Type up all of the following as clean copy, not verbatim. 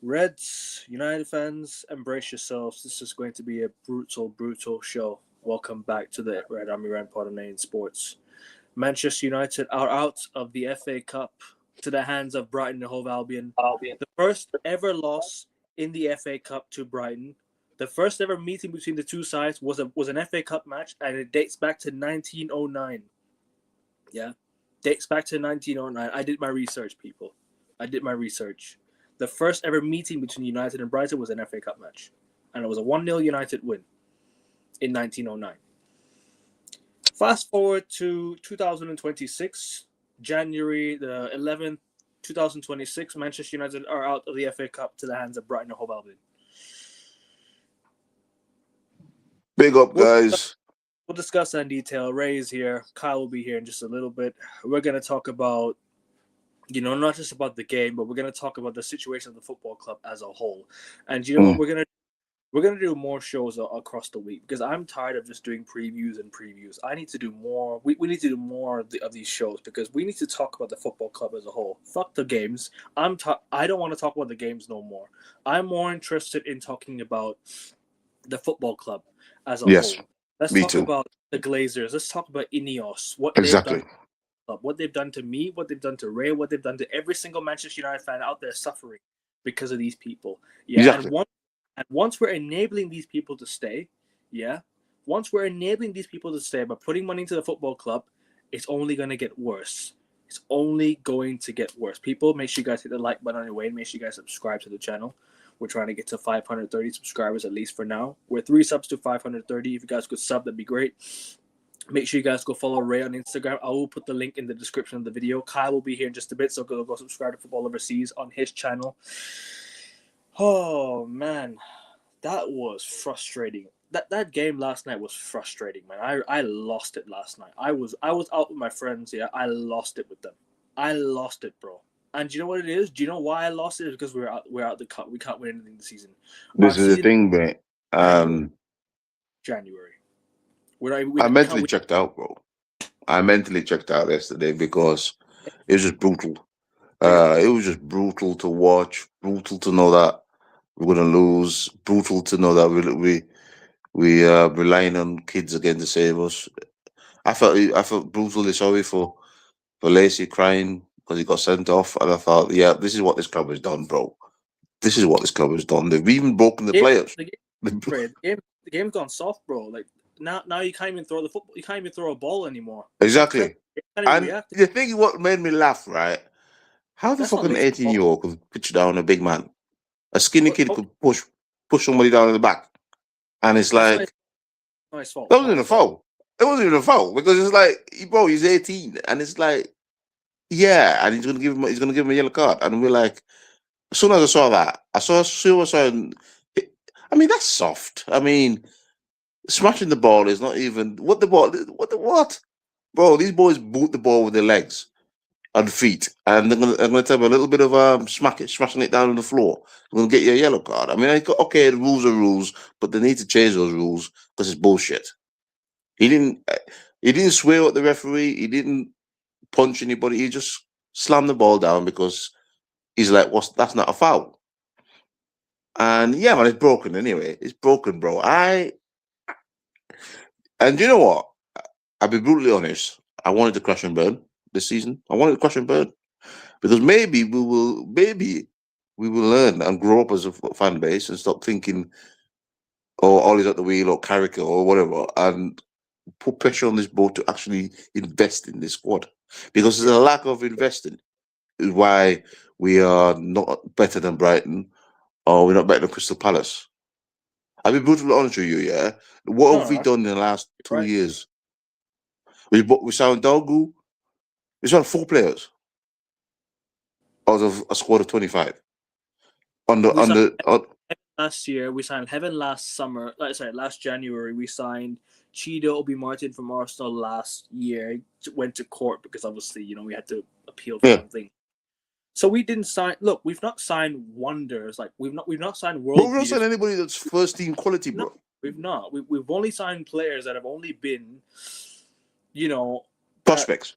Reds, United fans, embrace yourselves. This is going to be a brutal, brutal show. Welcome back to the Red Army Rant Pod on Sports. Manchester United are out of the FA Cup to the hands of Brighton and Hove Albion. The first ever loss in the FA Cup to Brighton. The first ever meeting between the two sides was an FA Cup match, and it dates back to 1909. Yeah, dates back to 1909. I did my research, people. I did my research. The first ever meeting between United and Brighton was an FA Cup match, and it was a 1-0 United win in 1909. Fast forward to 2026, January the 11th, 2026, Manchester United are out of the FA Cup to the hands of Brighton and Hove Albion. Big up, We'll, guys. we'll discuss that in detail. Ray is here. Kyle will be here in just a little bit. We're going to talk about, not just about the game, but we're going to talk about the situation of the football club as a whole. And you know what? We're gonna do more shows across the week because I'm tired of just doing previews and previews. I need to do more. We need to do more of these shows because we need to talk about the football club as a whole. Fuck the games. I don't want to talk about the games no more. I'm more interested in talking about the football club as a Yes, whole. Let's me talk too. about the Glazers. Let's talk about Ineos. Exactly. What they've done to me, what they've done to Ray, what they've done to every single Manchester United fan out there suffering because of these people. Yeah, Exactly. and once we're enabling these people to stay, once we're enabling these people to stay by putting money into the football club, it's only going to get worse. It's only going to get worse. People, make sure you guys hit the like button on your way and make sure you guys subscribe to the channel. We're trying to get to 530 subscribers at least for now. We're 3 subs to 530. If you guys could sub, that'd be great. Make sure you guys go follow Ray on Instagram. I will put the link in the description of the video. Kyle will be here in just a bit, so go subscribe to Football Overseas on his channel. Oh man, that was frustrating. That game last night was frustrating, man. I lost it last night. I was out with my friends. Yeah, I lost it with them. I lost it, bro. And do you know what it is? Do you know why I lost it? It's because we're out the cup. We can't win anything this season. Our This is the season thing, mate. January. I We can't mentally win. checked out, bro. I mentally checked out yesterday because it was just brutal. It was just brutal to watch. Brutal to know that we're gonna lose. Brutal to know that we relying on kids again to save us. I felt brutally sorry for Lacey crying because he got sent off, and I thought, yeah, this is what this club has done, bro. This is what this club has done. They've even broken the players. The game's gone soft, bro. Like now you can't even throw the football. You can't even throw a ball anymore. Exactly. You can't even And react. the thing what made me laugh, right? How the That's not fucking Lace's fault. 18-year-old could pitch down a big man? A skinny kid Okay, could push somebody down in the back. And it's that's not like his fault. that Not wasn't even his a fault. foul. It wasn't even a foul because it's like, bro, he's 18. And it's like, yeah, and he's gonna give him a yellow card. And we're like, as soon as I saw that, I saw suicide. I mean, that's soft. I mean, smashing the ball is not even what, bro. These boys boot the ball with their legs and feet, and I'm gonna tell you a little bit of smashing it down on the floor. I'm gonna get you a yellow card. I mean, okay, the rules are rules, but they need to change those rules because it's bullshit. He didn't, uh, he didn't swear at the referee. He didn't punch anybody. He just slammed the ball down because he's like, "What's that's not a foul." And yeah, man, it's broken anyway. It's broken, bro. And you know what? I'll be brutally honest. I wanted to crash and burn this season. I wanted to crash and burn because maybe we will learn and grow up as a fan base and stop thinking, oh, Ollie's at the wheel or Carricker or whatever, and put pressure on this board to actually invest in this squad because there's a lack of investing. Is why we are not better than Brighton or we're not better than Crystal Palace. I'll be brutally honest with you, yeah. What No, have we no, done in the last you're two right. years? We signed Dogu. We signed 4 players out of a squad of 25. On the We on signed the on, last year. We signed Heaven last summer. Last January. We signed Chido Obi Martin from Arsenal last year. Went to court because obviously we had to appeal for yeah. something. So we didn't sign. Look, we've not signed wonders. Like we've not signed But world we don't sign beaters. anybody that's first team quality, No, bro. we've not. We've only signed players that have only been, you know, that Prospects.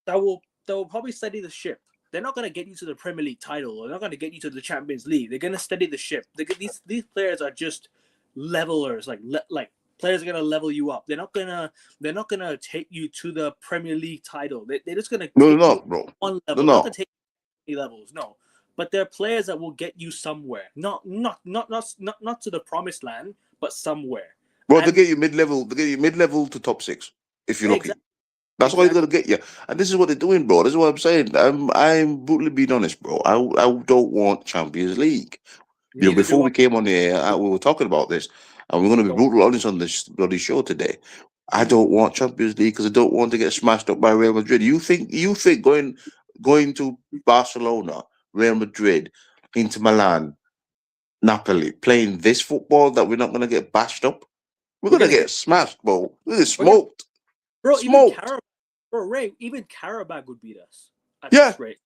that will probably steady the ship. They're not going to get you to the Premier League title, or they're not going to get you to the Champions League. They're going to steady the ship. These players are just levelers, like players are going to level you up. They're not gonna take you to the Premier League title. They're just going to take you bro. one level. They're not going to take you levels, no. But they're players that will get you somewhere. Not to the promised land, but somewhere. Bro, they get you mid-level. They get you mid-level to top 6 if you're lucky. Exactly. That's what they're gonna get you, and this is what they're doing, bro. This is what I'm saying. I'm brutally being honest, bro. I don't want Champions League. Before we came on here, we were talking about this, and we're going to be brutally honest on this bloody show today. I don't want Champions League because I don't want to get smashed up by Real Madrid. You think going to Barcelona, Real Madrid, Inter Milan, Napoli, playing this football that we're not going to get bashed up? We're going to get smashed, bro. We're gonna get smoked. Bro, smoked. Even Karabakh would beat us at Yeah. this rate.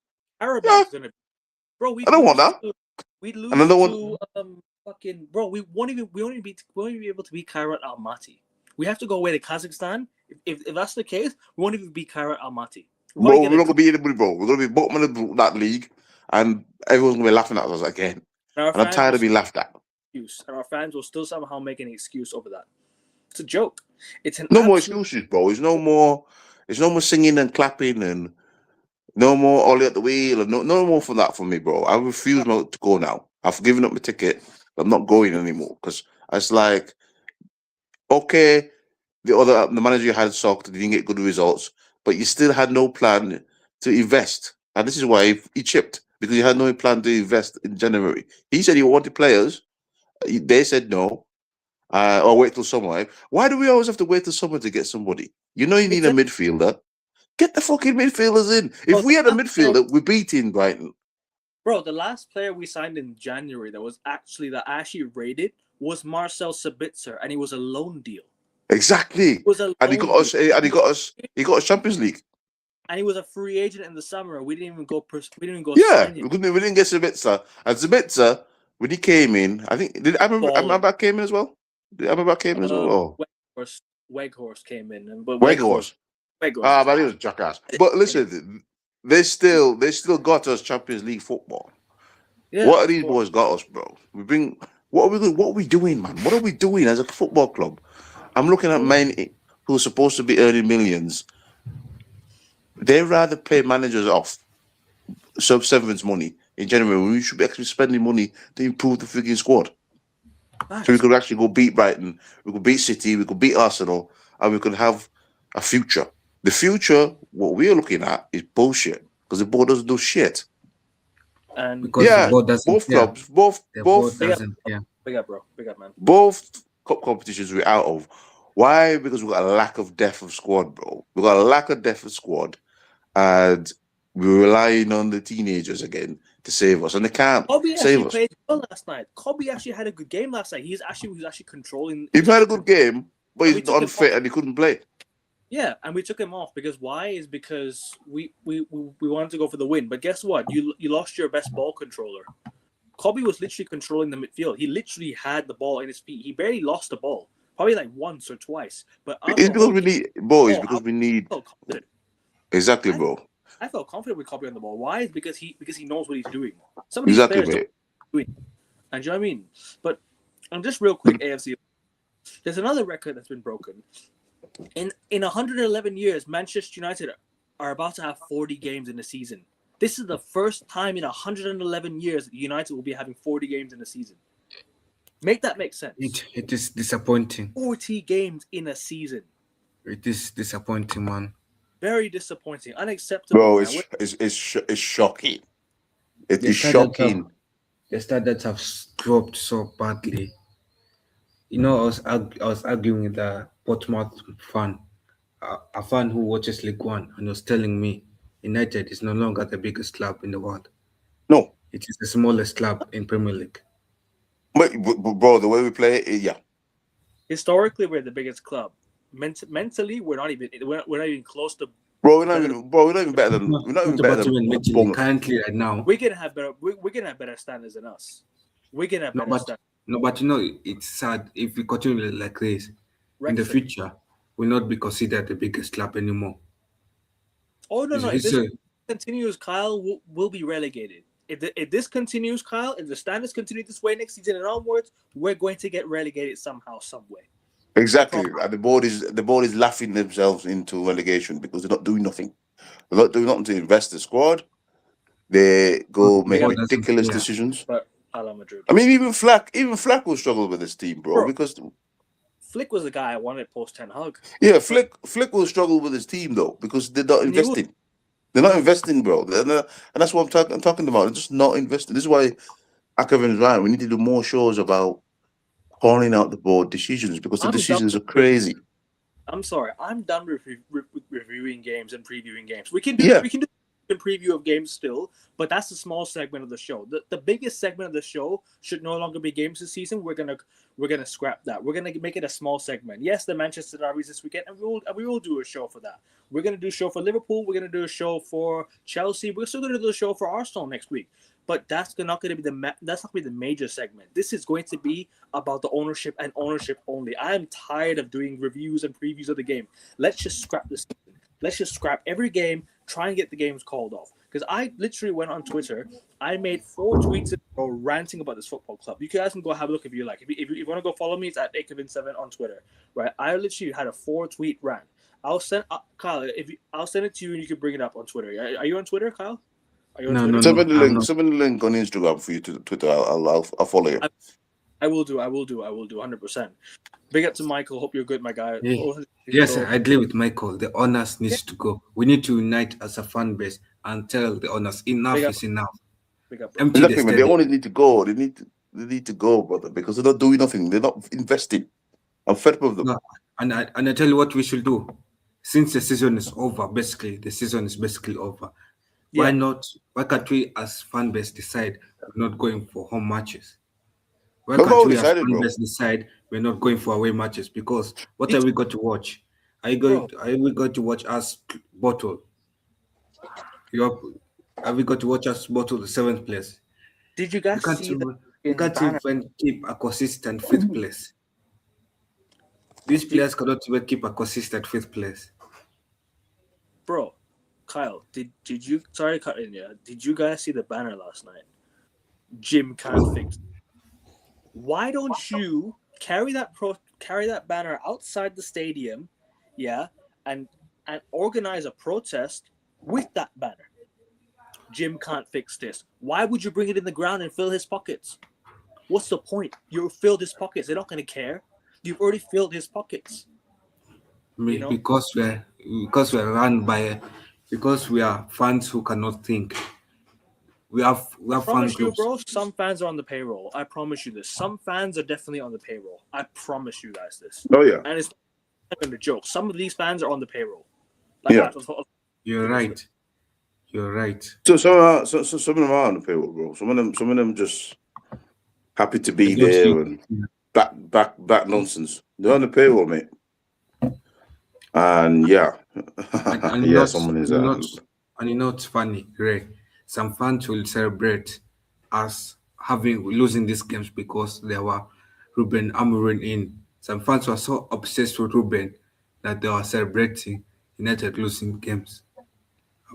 Karabakh's gonna, bro. I don't want that. We'd lose Another to fucking bro. We won't even be able to beat Kairat Almaty. We have to go away to Kazakhstan. If that's the case, we won't even beat Kairat Almaty. Bro, we're not gonna beat anybody, bro. We're gonna be bottom of that league, and everyone's gonna be laughing at us again. And I'm tired of being laughed at. And our fans will still somehow make an excuse over that. It's a joke. It's more excuses, bro. It's no more singing and clapping and no more Ollie at the wheel and no more for that for me, bro. I refuse to go now. I've given up my ticket. I'm not going anymore because it's like, okay, the manager you had sucked, didn't get good results, but you still had no plan to invest, and this is why he chipped, because he had no plan to invest in January. He said he wanted players. They said no. Or wait till summer. Why do we always have to wait till summer to get somebody? You need a midfielder. Get the fucking midfielders in. If we had a midfielder, we're beating Brighton. Bro, the last player we signed in January that I actually rated was Marcel Sabitzer, and he was a loan deal. Exactly. He got us Champions League. And he was a free agent in the summer. We didn't even go. Yeah, sign him. we didn't get Sabitzer. And Sabitzer, when he came in, I think I remember came in as well. Weghorst came in, but Weghorst. But he was a jackass. But listen, they still got us Champions League football. Yeah, what are these boys got us, bro? What are we doing, man? What are we doing as a football club? I'm looking at men who are supposed to be earning millions. They rather pay managers off sub-7's money in January when we should be actually spending money to improve the freaking squad. So we could actually go beat Brighton, we could beat City, we could beat Arsenal, and we could have a future. The future, what we're looking at, is bullshit because the board doesn't do shit. And because the board doesn't, both clubs, both doesn't, big up, bro, big up, man. Both cup competitions we're out of. Why? Because we've got a lack of depth of squad, bro. We've got a lack of depth of squad, and we're relying on the teenagers again to save us, and they can't save us. Played well last night. Kobe actually had a good game last night. He was actually controlling. He played a good game, but he's unfit and he couldn't play. Yeah, and we took him off because why? Is because we wanted to go for the win. But guess what? You lost your best ball controller. Kobe was literally controlling the midfield. He literally had the ball in his feet. He barely lost the ball, probably like once or twice. But it's because we need boys. Because we need exactly, bro. I felt confident with Kobe on the ball. Why? Because he knows what he's doing. Some of these players don't doing. And do you know what I mean? But just real quick, AFC. There's another record that's been broken. In 111 years, Manchester United are about to have 40 games in a season. This is the first time in 111 years that United will be having 40 games in a season. Make that make sense. It is disappointing. 40 games in a season. It is disappointing, man. Very disappointing. Unacceptable. Bro, it's shocking. It is shocking. The standards have dropped so badly. You know, I was arguing with a Portsmouth fan, a fan who watches League One, and was telling me United is no longer the biggest club in the world. No. It is the smallest club in Premier League. But bro, the way we play it, yeah. Historically, we're the biggest club. Mentally, we're not even close to. Bro, we're not even better than. We're not even better than currently right now. We're gonna have better standards than us. We're gonna have better standards. No, but you know, it's sad if we continue like this. In the future, we'll not be considered the biggest club anymore. Oh no! continues, Kyle will be relegated. If this continues, Kyle, if the standards continue this way next season and onwards, we're going to get relegated somehow, some way. Exactly. And the board is laughing themselves into relegation because they're not doing nothing. They're not doing nothing to invest the squad. They go The make board doesn't ridiculous care. decisions. But Ala Madrid. I mean, even Flack will struggle with this team, bro. Because Flick was the guy I wanted post Ten Hag. yeah, Flick will struggle with his team though because they're not investing. They're not investing, bro. And that's what I'm talking about. They're just not investing. This is why Akavin's right. We need to do more shows about calling out the board decisions because the decisions are crazy. I'm sorry. I'm done with reviewing games and previewing games. We can do a preview of games still, but that's a small segment of the show. The biggest segment of the show should no longer be games this season. We're gonna scrap that. We're gonna make it a small segment. Yes, the Manchester derbies this weekend, and we will do a show for that. We're gonna do a show for Liverpool. We're gonna do a show for Chelsea. We're still gonna do a show for Arsenal next week. But that's not going to be the major segment. This is going to be about the ownership and ownership only. I am tired of doing reviews and previews of the game. Let's just scrap this season. Let's just scrap every game. Try and get the games called off. Because I literally went on Twitter. I made 4 tweets ranting about this football club. You guys can go have a look if you like. If you want to go follow me, it's at Akavin7 on Twitter. Right? I literally had a 4-tweet rant. I'll send Kyle. I'll send it to you and you can bring it up on Twitter. Are you on Twitter, Kyle? No. Send me the link on Instagram for you to Twitter. I'll follow you. I will do 100%. Big up to Michael. Hope you're good, my guy. Yeah. Yes, I agree with Michael. The owners needs to go. We need to unite as a fan base and tell the owners enough is enough. Big up, Empty exactly, the man. They only need to go. They need to go, brother, because they're not doing nothing. They're not investing. I'm fed up with them. No, and I tell you what we should do. Since the season is over, the season is basically over. Yeah. Why can't we as fan base decide we're not going for home matches? Why But can't we decided, as fan bro. base decide we're not going for away matches? Because what are we going to watch? Are we going to watch us bottle? Are we going to watch us bottle the 7th place? Did you guys see we can't even keep a consistent 5th place. These players cannot even keep a consistent 5th place. Bro, Kyle, did you? Sorry to cut in. Yeah, did you guys see the banner last night? Jim can't fix. Why don't you carry that banner outside the stadium, yeah, and organize a protest with that banner? Jim can't fix this. Why would you bring it in the ground and fill his pockets? What's the point? You filled his pockets. They're not going to care. You've already filled his pockets. You know? Because we are fans who cannot think. We have fan groups. Bro, some fans are on the payroll. I promise you this. Some fans are definitely on the payroll. I promise you guys this. Oh yeah. And it's not even a joke. Some of these fans are on the payroll. You're right. You're right. So some of them are on the payroll, bro. Some of them just happy to be there and back nonsense. They're on the payroll, mate. And yeah, and someone is. And you know it's funny, Ray. Some fans will celebrate us losing these games because there were Ruben Amorim in. Some fans were so obsessed with Ruben that they were celebrating United losing games.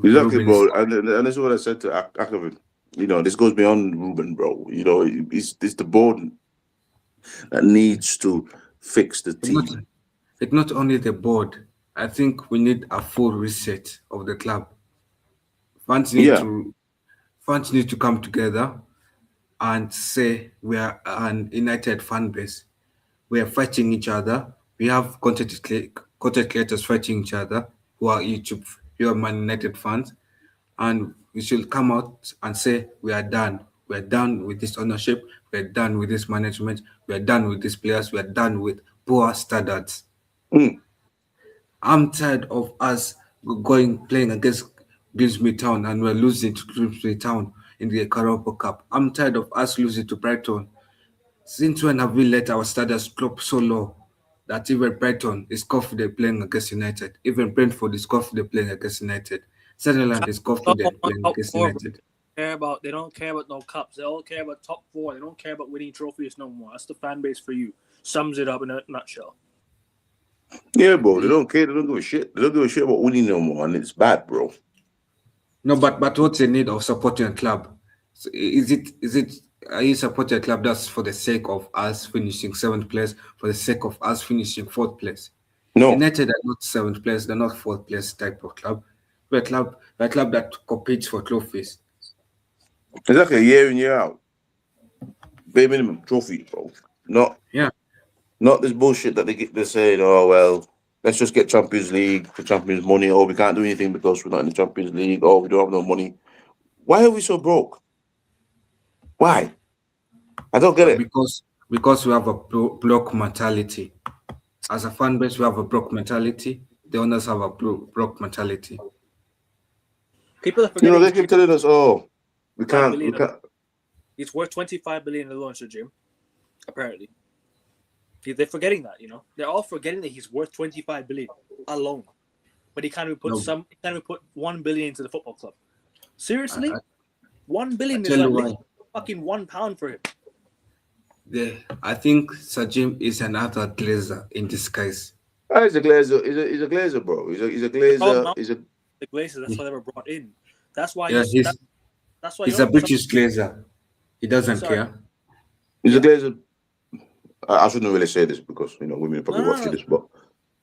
Exactly, bro. And that's what I said to Akavin. You know, this goes beyond Ruben, bro. You know, it's the board that needs to fix the team. It's not only the board. I think we need a full reset of the club. Fans need to come together and say we are an united fan base. We are fighting each other. We have content creators fighting each other who are Man United fans, and we should come out and say we are done. We are done with this ownership. We are done with this management. We are done with these players. We are done with poor standards. I'm tired of us playing against Grimsby Town and we're losing to Grimsby Town in the Carabao Cup. I'm tired of us losing to Brighton. Since when have we let our standards drop so low that even Brighton is confident playing against United? Even Brentford is confident playing against United. Sunderland is confident playing against United. They don't care about no cups. They all care about top 4. They don't care about winning trophies no more. That's the fan base for you. Sums it up in a nutshell. Yeah, bro. They don't care. They don't give a shit. They don't give a shit about winning no more, and it's bad, bro. No, but what's the need of supporting a club? So is it are you supporting a club that's for the sake of us finishing seventh place, for the sake of us finishing fourth place? No, United are not seventh place, they're not fourth place type of club. We're a club that competes for trophies. exactly, year in, year out. Bare minimum trophy, bro. Not Yeah. not this bullshit that they're saying, oh well, let's just get Champions League for Champions money, or we can't do anything because we're not in the Champions League, or we don't have no money. Why are we so broke? Why? I don't get it. Because we have a block mentality. As a fan base, we have a broke mentality. The owners have a broke mentality. People are You know, forgetting they keep telling us, oh, we five can't, we billion. can't. It's worth 25 billion in the launcher, Jim. Apparently, they're forgetting that. They're all forgetting that he's worth 25 billion alone. But he can't even put No, He can't even put 1 billion into the football club. Seriously, I, 1 I billion is tell you like why. fucking £1 for him. I think Sir Jim is another Glazer in disguise. Ah, he's a glazer. He's a glazer, bro. He's a They call him glazer. out He's a the Glazers. That's why they were brought in. That's why Yeah, that's why he's a British Glazer. He doesn't sorry. care. he's a Yeah. glazer. I shouldn't really say this because women probably No, watching no. this, but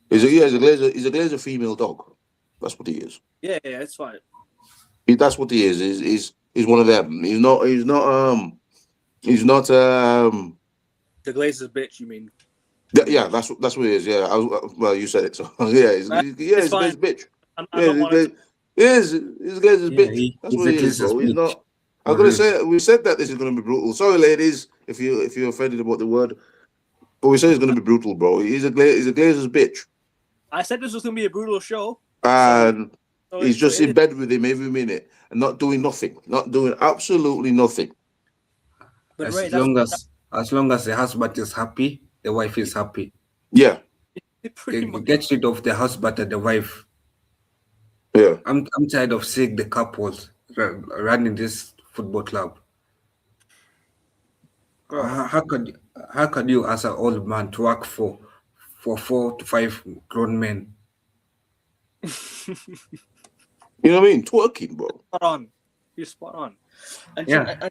he's a glazer. He's a glazer female dog. That's what he is. Yeah, it's fine. That's what he is. He's one of them. He's not. He's not. He's not. The Glazers bitch, you mean? Yeah, that's what he is. Yeah. Well, you said it. So yeah, he's It's he's a fine. glazer bitch. I Yeah, don't want to. he's a glazer's Yeah, bitch. That's he's what a he is, Glazer's bro. He's bitch. not. I'm For gonna real. say we said that this is gonna be brutal. Sorry, ladies, if you're offended about the word, but we said it's gonna be brutal, bro. He's a glazer's bitch, I said this was gonna be a brutal show. and he's So just it in is. bed with him every minute and not doing nothing, not doing absolutely nothing. But Ray, As that's long as the husband is happy, the wife is happy. Yeah, pretty much. Get rid of the husband and the wife. yeah. I'm tired of seeing the couples running this football club. Bro. How can you as an old man to work for 4 to 5 grown men? You know what I mean? Twerking, bro. Spot on. You're spot on. And Yeah. I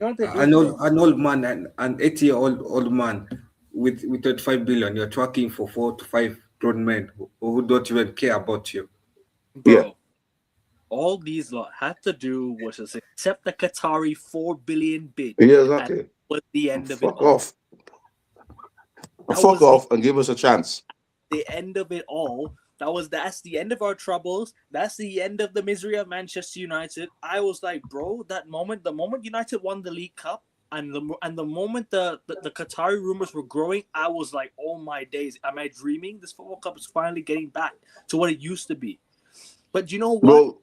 don't think An old man, an 80-year-old man with 35 billion, you're talking for 4 to 5 grown men who don't even care about you. bro. Yeah. All these lot had to do was just accept the Qatari 4 billion bid. Yeah, And exactly. that was the end of it Fuck all. off. That Fuck was off and give us a chance. the end of it all. That's the end of our troubles. That's the end of the misery of Manchester United. I was like, bro, the moment United won the League Cup, and the moment the Qatari rumors were growing, I was like, oh my days, am I dreaming? This football club is finally getting back to what it used to be. But you know what? Bro,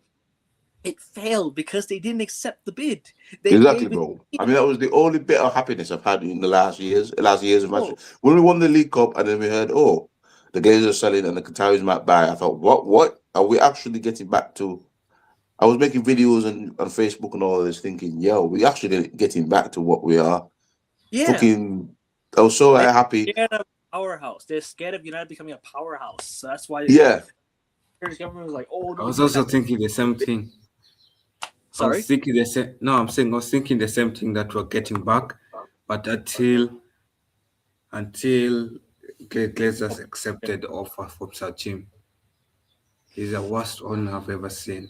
It failed because they didn't accept the bid. exactly, bro. I mean, that was the only bit of happiness I've had in the last years of Manchester. When we won the League Cup and then we heard, oh, the Glazers are selling and the Qataris might buy. I thought, what? Are we actually getting back to? I was making videos on Facebook and all of this thinking, yo, we actually getting back to what we are. Yeah. Fucking, I was so They're happy. scared of powerhouse. They're scared of United becoming a powerhouse. So that's why Yeah. the government was like, oh, I was also thinking the same thing. Sorry? I was thinking the same. No, I'm saying I was thinking the same thing that we're getting back, but until Glazers accepted the offer from Sir Jim, he's the worst owner I've ever seen.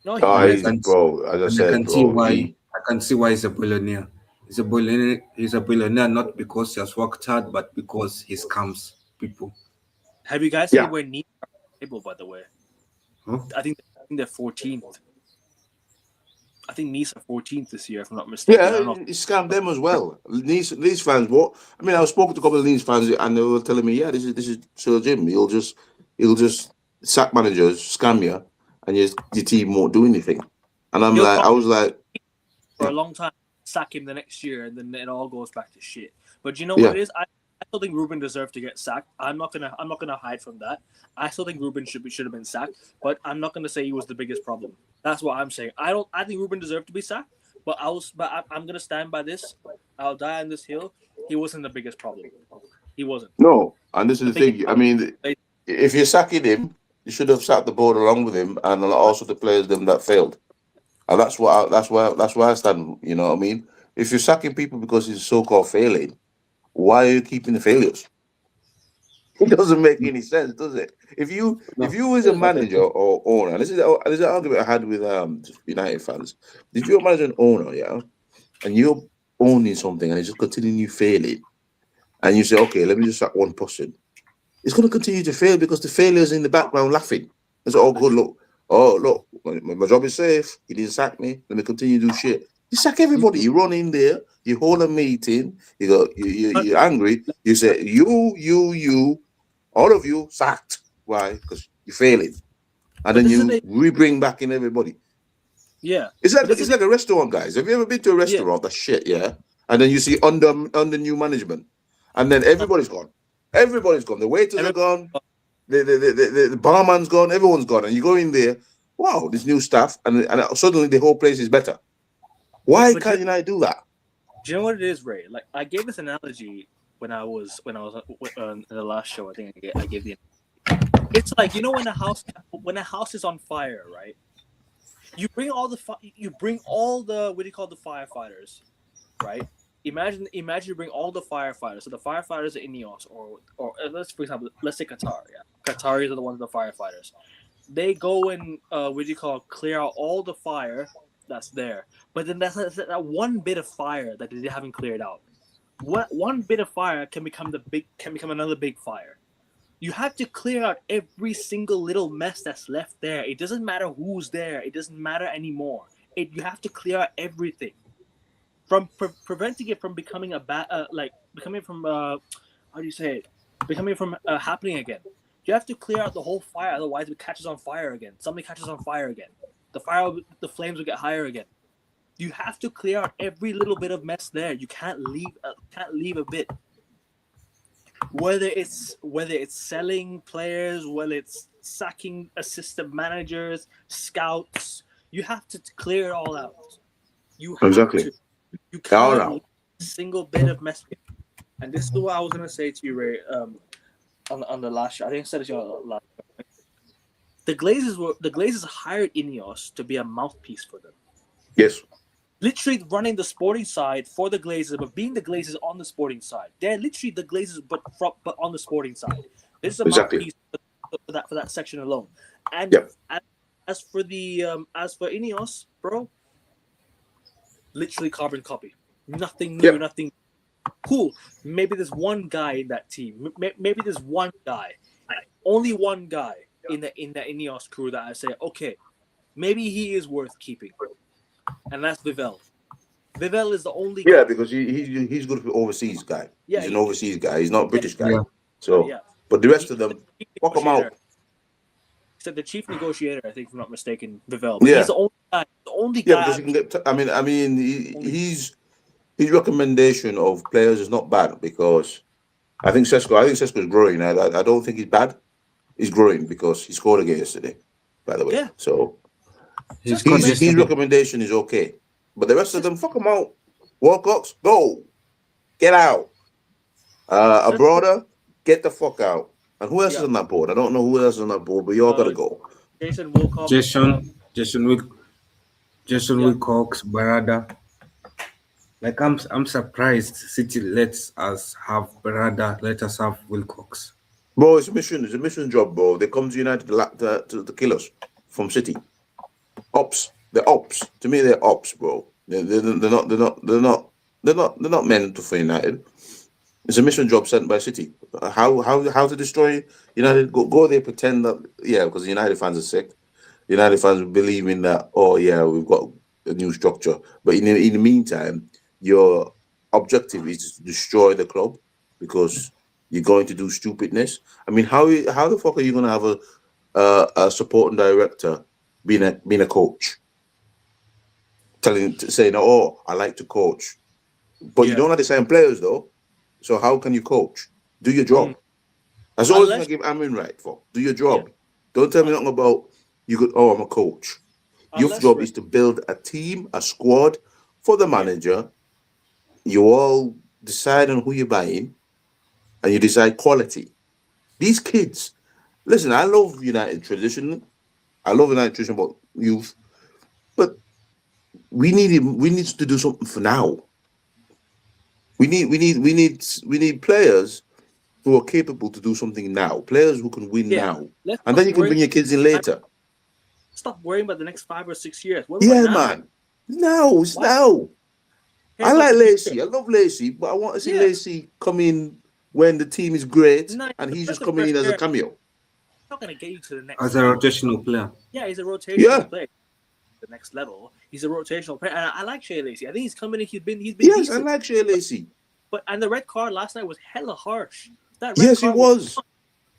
No, And I He's, can, bro, as I and I said, can see bro, why. I can see why he's a billionaire. He's a billionaire. He's a billionaire not because he has worked hard, but because he scams people. have you guys Yeah. seen where Nice are able, by the way? Huh? I think they're 14th. I think Nice are 14th this year, if I'm not mistaken. I don't know. he scammed them as well. Nice fans, what? I mean, I was spoken to a couple of Nice fans, and they were telling me, yeah, this is Sir Jim. He'll just sack managers, scam you, and your team won't do anything. And He'll I was like, for a long time, sack him the next year, and then it all goes back to shit. But you know Yeah. what it is? I still think Ruben deserved to get sacked. I'm not gonna hide from that. I still think Ruben should have been sacked, but I'm not gonna say he was the biggest problem. That's what I'm saying. I think Ruben deserved to be sacked, but I'm gonna stand by this. I'll die on this hill. He wasn't the biggest problem. He wasn't. no. And this is the thing. I mean, They- if you're sacking him, you should have sacked the board along with him, and also the players them that failed. And that's why I stand. You know what I mean? If you're sacking people because it's so-called failing, why are you keeping the failures? It doesn't make any sense, does it? If No, you as a manager or owner, this is an argument I had with United fans. If you're a manager and owner, yeah, and you're owning something and it's just continuing you failing, and you say, okay, let me just sack one person, it's going to continue to fail because the failures in the background laughing. It's all good. Look, oh look, my job is safe. He didn't sack me. Let me continue to do shit. You sack everybody. You run in there. You hold a meeting. But You're angry. You say you, all of you sacked. Why? Because you're failing, and but then this is the you thing. re-bring back in everybody. Yeah, It's like but this is it's like a restaurant, guys. Have you ever been to a yeah. restaurant? That's shit, yeah. And then you see under new management, and then Uh, everybody's gone. Everybody's gone. The waiters are every, gone. The barman's gone. Everyone's gone, and you go in there. Wow, this new staff, and suddenly the whole place is better. Why but can't United do that? do you know what it is, Ray? Like I gave this analogy when I was in the last show. I think I gave the. It's like when a house is on fire, right? You bring all the what do you call the firefighters, right? Imagine you bring all the firefighters. So the firefighters are Ineos let's for example let's say Qatar. Yeah, Qataris are the ones the firefighters. They go and what do you call clear out all the fire that's there. But then that's that one bit of fire that they haven't cleared out. What one bit of fire can become another big fire. You have to clear out every single little mess that's left there. It doesn't matter who's there. It doesn't matter anymore. You have to clear out everything from preventing it from becoming a bad becoming from how do you say it becoming from happening again. You have to clear out the whole fire, otherwise it catches on fire again. Something catches on fire again. The flames will get higher again. You have to clear out every little bit of mess there. You can't leave a bit. Whether it's selling players, whether it's sacking assistant managers, scouts, you have to clear it all out. You have Exactly. to. You All cannot out. leave a single bit of mess. And this is what I was gonna say to you, Ray. On the last show, I think I said it to you on the last show. The Glazers hired Ineos to be a mouthpiece for them. Yes. Literally running the sporting side for the Glazers, but being the Glazers on the sporting side. They're literally the Glazers, but on the sporting side. This is a Exactly. mouthpiece for that section alone. And Yep. as for Ineos, bro, literally carbon copy. Nothing new, Yep. nothing cool. Maybe there's one guy in that team. Maybe there's one guy, only one guy in the Ineos crew that I say, okay, maybe he is worth keeping, and that's Vivel. Vivel is the only Yeah, guy. because he's good for overseas guy. Yeah, He's an overseas guy. He's not a British guy. yeah. So, yeah. but the rest of them, fuck them out. Except the chief negotiator, I think, if I'm not mistaken, Vivel. But Yeah. he's the only guy. The only Yeah, guy. because he can get. His recommendation of players is not bad because I think Sesko is growing. I don't think he's bad. He's growing because he scored again yesterday. By the way, Yeah. so He Just scored his yesterday. recommendation is okay, but the rest of them, fuck them out. Walcocks, go, get out. A brother, get the fuck out. And who else is on that board? I don't know who else is on that board, but you all gotta go. Jason Wilcox. Jason Wilcox, Barada. Like I'm surprised City lets us have Barada, let us have Wilcox. Bro, it's a mission job, bro. They come to United to kill us from City. Ops. They're ops. To me, they're ops, bro. They're not meant to for United. It's a mission job sent by City. How to destroy United? Go there, pretend that because the United fans are sick. United fans believe in that. Oh yeah, we've got a new structure. But in the meantime, your objective is to destroy the club because you're going to do stupidness. I mean, how the fuck are you going to have a supporting director being a coach, saying, "Oh, I like to coach," but you don't have the same players though. So how can you coach? Do your job. That's all I'm gonna give Amin right for. Do your job. Yeah. Don't tell me nothing about you could. Oh, I'm a coach. Your job is to build a team, a squad for the manager. You all decide on who you're buying, and you decide quality. These kids, listen. I love United tradition. I love United tradition about youth, but we need to do something for now. We need players who are capable to do something now. Players who can win Yeah. now, Let's and stop then you can worrying. bring your kids in later. Stop worrying about the next 5 or 6 years. What about Yeah, now? man. Now, it's Why now. care I about like the future? Lacey. I love Lacey, but I want to see Yeah. Lacey come in when the team is great, No, and the he's breath just of coming fresh in as a air. cameo. Not gonna get you to the next as a level. rotational player. Yeah, he's a rotational Yeah. player. The next level, he's a rotational player, and I like Shea Lacey. I think he's coming in. He's been Yes, I decent. like Shea Lacey. But and the red card last night was hella harsh. That red Yes, it card was was.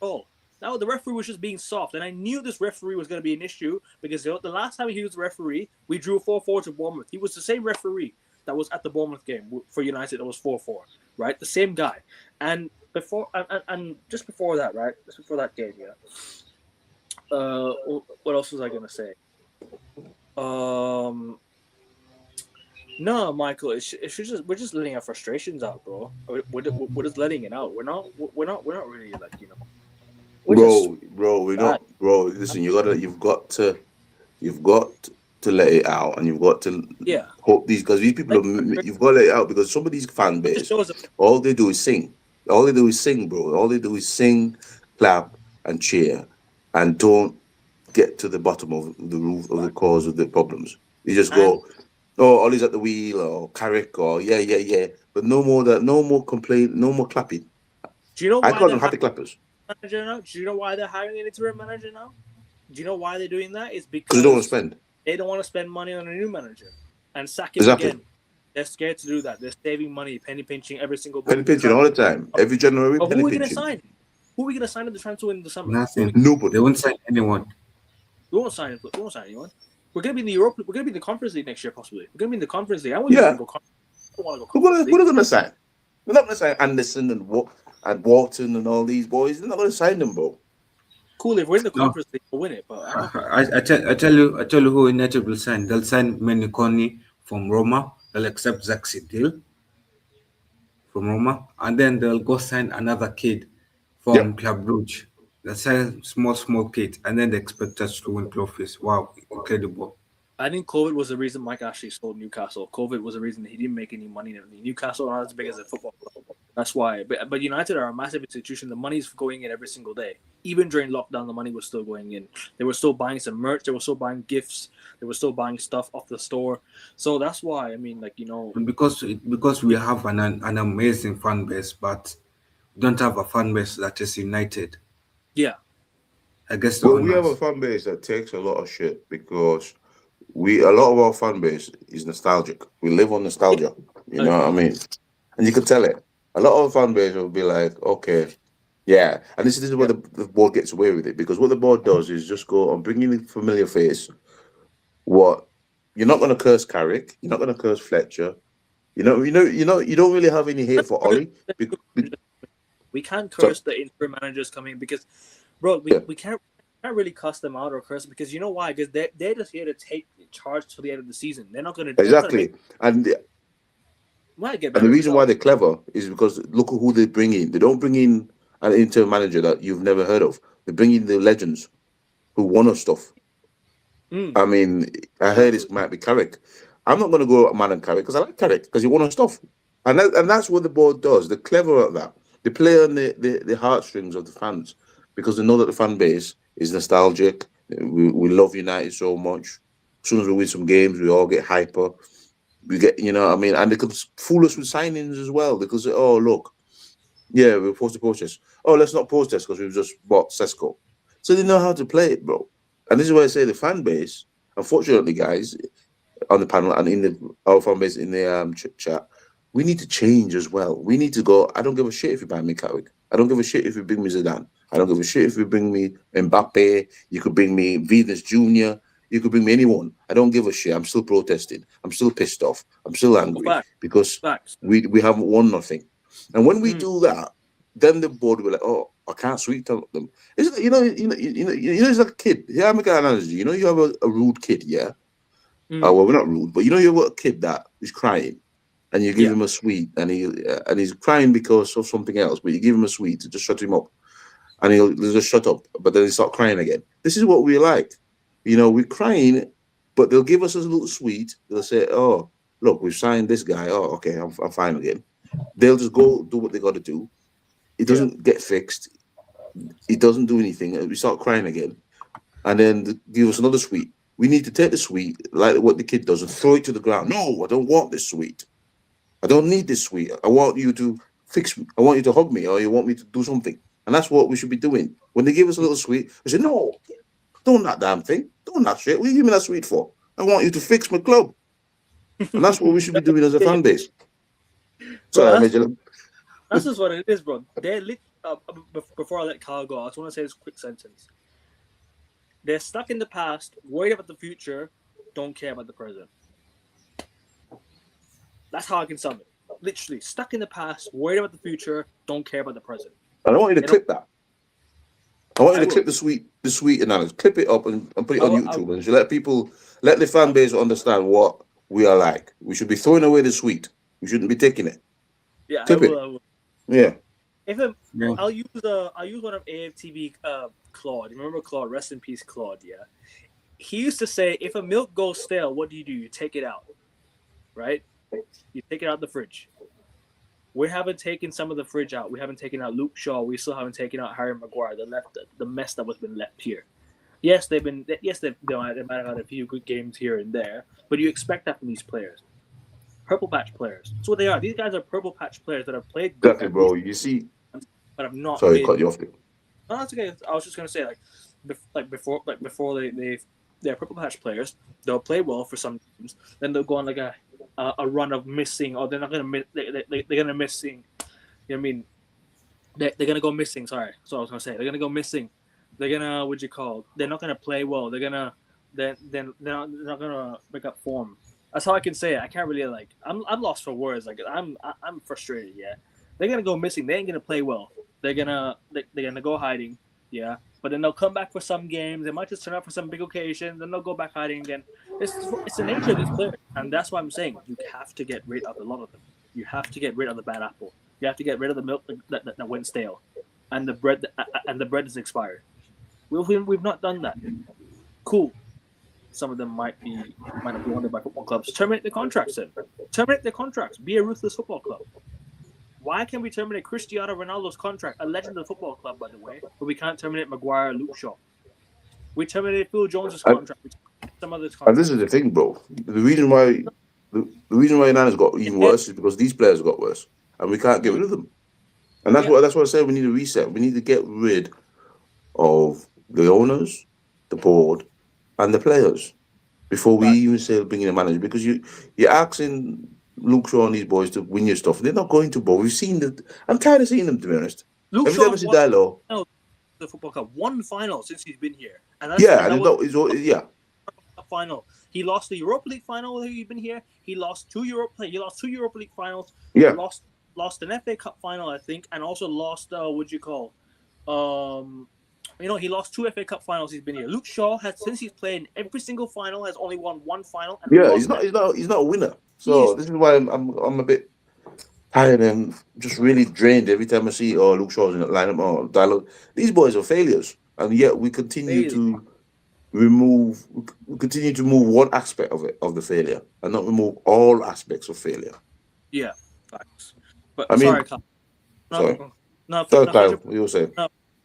oh. Now the referee was just being soft, and I knew this referee was going to be an issue because the last time he was the referee, we drew 4-4 to Bournemouth. He was the same referee that was at the Bournemouth game for United. It was 4-4, right? The same guy. And before and just before that, right? Just before that game, yeah. What else was I going to say? No, Michael, we're just letting our frustrations out, bro. We're just letting it out. We're not really like We're just Bro, we're bad. not, bro. Listen, you've got to let it out, and you've got to Yeah. hope these people Like, you've got to let it out because some of these fan it just base, shows. all they do is sing. All they do is sing, bro. All they do is sing, clap, and cheer, and don't get to the bottom of the root of the cause of the problems. You just And go, oh, Ollie's at the wheel, or Carrick, or yeah. But no more complaint, no more clapping. do you know I why call they're them hiring happy clappers a manager now? Do you know why they're hiring an interim manager now? Do you know why they're doing that? It's because they don't want to because spend. they don't want to spend money on a new manager and sack him Exactly. again. They're scared to do that. They're saving money, penny pinching every single Penny bit. pinching all the time. Every January, But who penny are we going to pinching. sign? Who are we going to sign in the transfer window in the summer? Nothing. Nobody. They won't sign anyone. We won't sign. We won't sign anyone. We're going to be in the Europe. We're going to be in the Conference League next year, possibly. We're going to be in the Conference League. I won't even Yeah. want to go. I don't want to go We're Conference gonna, we're League. not going to sign. We're not going to sign Anderson and Wharton and all these boys. They're not going to sign them, bro. Cool. If we're in the No, Conference League, we'll win it. But I'm not going to. I tell you who United will sign. They'll sign Meniconi from Roma. They'll accept Zaxi deal from Roma, and then they'll go sign another kid Yeah. from Club Brugge. They'll sign small kid, and then they expect us to win trophies. Wow, incredible! I think COVID was the reason Mike actually sold Newcastle. COVID was the reason he didn't make any money. Newcastle are not as big as a football club. That's why. But United are a massive institution. The money's going in every single day. Even during lockdown, the money was still going in. They were still buying some merch. They were still buying gifts. They were still buying stuff off the store. So that's why. I mean, And because we have an amazing fan base, but we don't have a fan base that is united. yeah, I guess the Well, we have a owners. fan base that takes a lot of shit because a lot of our fan base is nostalgic. We live on nostalgia. You know what I mean? And you can tell it. A lot of fan base will be like, okay, yeah. And this is where the board gets away with it because what the board does is just go on bringing a familiar face. What you're not going to curse Carrick. You're not going to curse Fletcher. You don't really have any hate for Ollie. we can't So, curse the interim managers coming because, bro, yeah, we can't really cuss them out or curse because you know why? Because they're just here to take charge till the end of the season. They're not gonna make. exactly. Might get And better the reason why results. they're clever is because look at who they bring in. They don't bring in an interim manager that you've never heard of. They bring in the legends who won us stuff. I mean, I heard this might be Carrick. I'm not going to go mad on Carrick because I like Carrick because he won us stuff. And that's what the board does. They're clever at that. They play on the heartstrings of the fans because they know that the fan base is nostalgic. We love United so much. As soon as we win some games, we all get hyper. We get, you know what I mean? And they can fool us with signings as well because, oh, look, yeah, we're supposed to post this. Oh, let's not post this because we've just bought Sesko. So they know how to play it, bro. And this is why I say the fan base, unfortunately, guys, on the panel and in our fan base in the chat, we need to change as well. We need to go, I don't give a shit if you buy me Carrick. I don't give a shit if you bring me Zidane. I don't give a shit if you bring me Mbappe. You could bring me Venus Jr. You could bring me anyone. I don't give a shit. I'm still protesting. I'm still pissed off. I'm still angry because Facts. we haven't won nothing. And when we do that, then the board will be like, oh, I can't sweet talk them. Isn't it, it's like a kid. Yeah, I make an analogy. You know, you have a rude kid, yeah? Well, we're not rude, but you know, you have a kid that is crying and you give him a sweet and he's crying because of something else, but you give him a sweet to just shut him up and he'll just shut up, but then he'll start crying again. This is what we like. You know, we're crying, But they'll give us a little sweet. They'll say, "Oh, look, we've signed this guy. Oh, okay, I'm fine again." They'll just go do what they got to do. It doesn't get fixed. It doesn't do anything. We start crying again, and then give us another sweet. We need to take the sweet, like what the kid does, and throw it to the ground. No, I don't want this sweet. I don't need this sweet. I want you to fix me. I want you to hug me, or you want me to do something. And that's what we should be doing. When they give us a little sweet, I say, "No, don't that damn thing. Don't that shit. What are you giving me that sweet for? I want you to fix my club." And that's what we should be doing as a fan base. Sorry, that's just what it is, bro. Before I let Kyle go, I just want to say this quick sentence. They're stuck in the past, worried about the future, don't care about the present. That's how I can sum it. Literally, stuck in the past, worried about the future, don't care about the present. I don't want you to clip that. I want you to clip the sweet analysis, clip it up and put it on YouTube, and let the fan base understand what we are like. We should be throwing away the sweet. We shouldn't be taking it. Yeah, clip it. I will. Yeah. I'll use one of AFTV Claude. Remember Claude? Rest in peace, Claude. Yeah. He used to say, if a milk goes stale, what do? You take it out, right? You take it out the fridge. We haven't taken some of the fridge out. We haven't taken out Luke Shaw. We still haven't taken out Harry Maguire. The mess that was been left here. Yes, they might have had a few good games here and there, but you expect that from these players. Purple patch players. That's what they are. These guys are purple patch players that have played good. Exactly, bro. You see, but have not. Sorry, cut you off. No, that's okay. I was just gonna say, before they're purple patch players. They'll play well for some teams. Then they'll go on like a run of missing, or they're not gonna miss. They're gonna missing. You know what I mean? They're gonna go missing. Sorry, that's what I was gonna say. They're gonna go missing. They're gonna They're not gonna play well. They're not gonna make up form. That's how I can say it. I can't really I'm lost for words. I'm frustrated. Yeah, they're gonna go missing. They ain't gonna play well. They're gonna go hiding. Yeah, but then they'll come back for some games. They might just turn up for some big occasions. Then they'll go back hiding again. It's the nature of these players, and that's why I'm saying you have to get rid of a lot of them. You have to get rid of the bad apple. You have to get rid of the milk that went stale, and the bread is expired. We've not done that. Cool. Some of them might have been wanted by football clubs. Terminate the contracts then. Terminate the contracts. Be a ruthless football club. Why can't we terminate Cristiano Ronaldo's contract? A legend of the football club, by the way. But we can't terminate Maguire, Luke Shaw. We terminated Phil Jones's contract. Some others' contract. And this is the thing, bro. The reason why United's got even worse is because these players got worse, and we can't get rid of them. And that's what I said. We need a reset. We need to get rid of the owners, the board, and the players before we even say bringing a manager, because you're asking Luke Shaw and these boys to win your stuff. They're not going to, bro. We've seen that. I'm tired of seeing them, to be honest. Luke Shaw won the football club, one final since he's been here, and final. He lost the Europa League final while he's been here. He lost two Europa League finals. Yeah, lost an FA Cup final, I think, and also lost he lost two FA Cup finals. He's been here. Luke Shaw since he's played in every single final, has only won one final. And he's not a winner. So this is why I'm a bit tired and just really drained every time I see Luke Shaw's in the lineup or dialogue. These boys are failures, and yet we continue to move one aspect of the failure and not remove all aspects of failure. Yeah, facts. But sorry. No, what you were saying?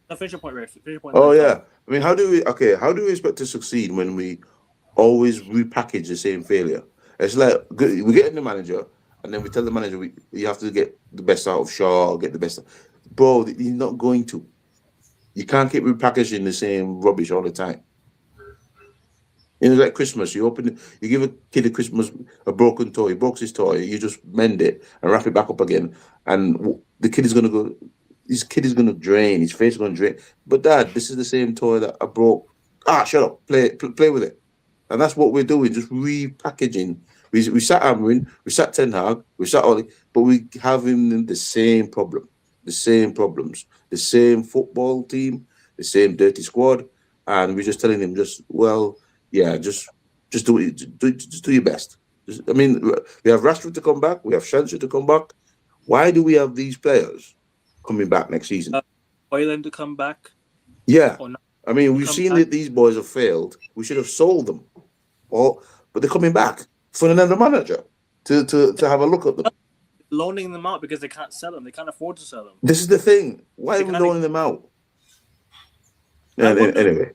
No, finish your point, Ray. Yeah. I mean, how do we expect to succeed when we always repackage the same failure? It's like we get in the manager, and then we tell the manager you have to get the best out of Shaw, get the best. Bro, he's not going to. You can't keep repackaging the same rubbish all the time. You know, like Christmas, you give a kid a Christmas a broken toy, he breaks his toy, you just mend it and wrap it back up again, and the kid is gonna go. This kid is going to drain. His face is going to drain. But Dad, this is the same toy that I broke. Shut up. Play with it. And that's what we're doing, just repackaging. We sat Amrin, we sat Ten Hag, we sat Oli, but we have him the same problem, the same problems, the same football team, the same dirty squad, and we're just telling him just do your best. We have Rashford to come back, we have Shanshire to come back. Why do we have these players coming back next season? Hoyland to come back? Yeah. We've seen that these boys have failed. We should have sold them. but they're coming back for another manager to have a look at them. Loaning them out because they can't sell them. They can't afford to sell them. This is the thing. Why They are we can't loaning them out? I wonder Anyway,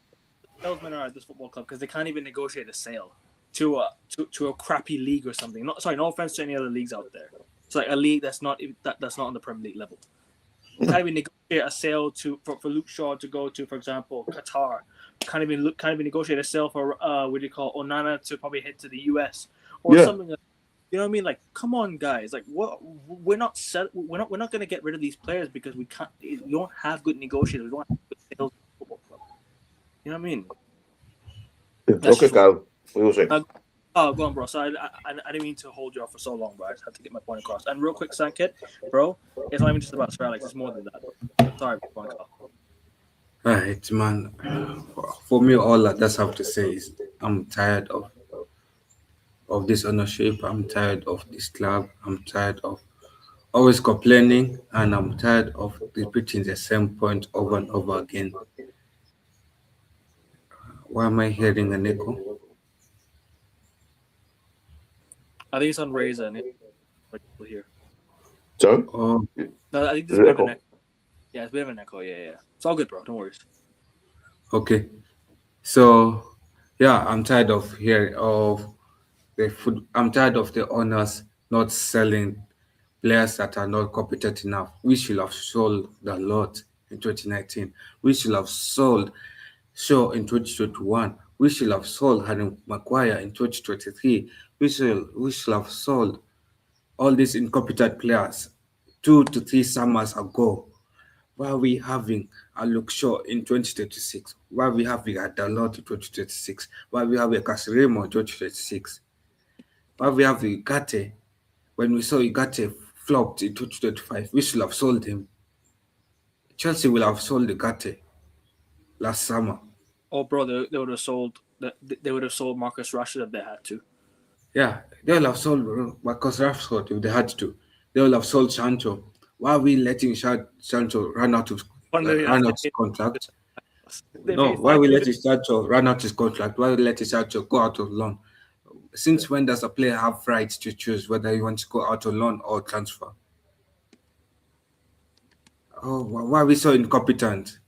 salesmen are at this football club because they can't even negotiate a sale to a crappy league or something. No offense to any other leagues out there. It's like a league that's not on the Premier League level. They can't even negotiate a sale for Luke Shaw to go to, for example, Qatar. Can't even negotiate a sale for what do you call Onana to probably head to the US or something. You know what I mean? Like, come on, guys. Like, what? We're not going to get rid of these players because we can't. We don't have good negotiators. We don't have good sales football club. You know what I mean? okay, Kyle. What was saying? Oh, go on, bro. So I didn't mean to hold you off for so long, but I just had to get my point across. And real quick, Sankit, bro, it's not even just about Sir Alex. It's more than that. Sorry, go on, Kyle. Right, man. For me, all I just have to say is I'm tired of this ownership. I'm tired of this club. I'm tired of always complaining, and I'm tired of repeating the same point over and over again. Why am I hearing an echo? I think it's on Razor and here. Sorry? Oh, No, I think this Is is it a bit of an echo? echo. Yeah, it's a bit of an echo. Yeah. It's all good, bro. Don't worry. okay. So, yeah, I'm tired of hearing of the food. I'm tired of the owners not selling players that are not competent enough. We should have sold a lot in 2019. We should have sold Shaw in 2021. We should have sold Harry Maguire in 2023. We should have sold all these incompetent players 2 to 3 summers ago. Why are we having a Luke Shaw in 2036? Why are we having a Dalot in 2036? Why are we having a Casiremo in 2036? Why are we having Gate? When we saw Igate flopped in 2025, we should have sold him. Chelsea will have sold Igate last summer. Oh, bro, they would have sold. They would have sold Marcus Rashford if they had to. Yeah, they will have sold Marcus Rashford if they had to. They will have sold Sancho. Why are we letting Sancho run out his contract? They No, paid why are 5 we million. letting Sancho run out his contract? Why are we letting Sancho go out on loan? Since when does a player have rights to choose whether he wants to go out on loan or transfer? Oh, why are we so incompetent?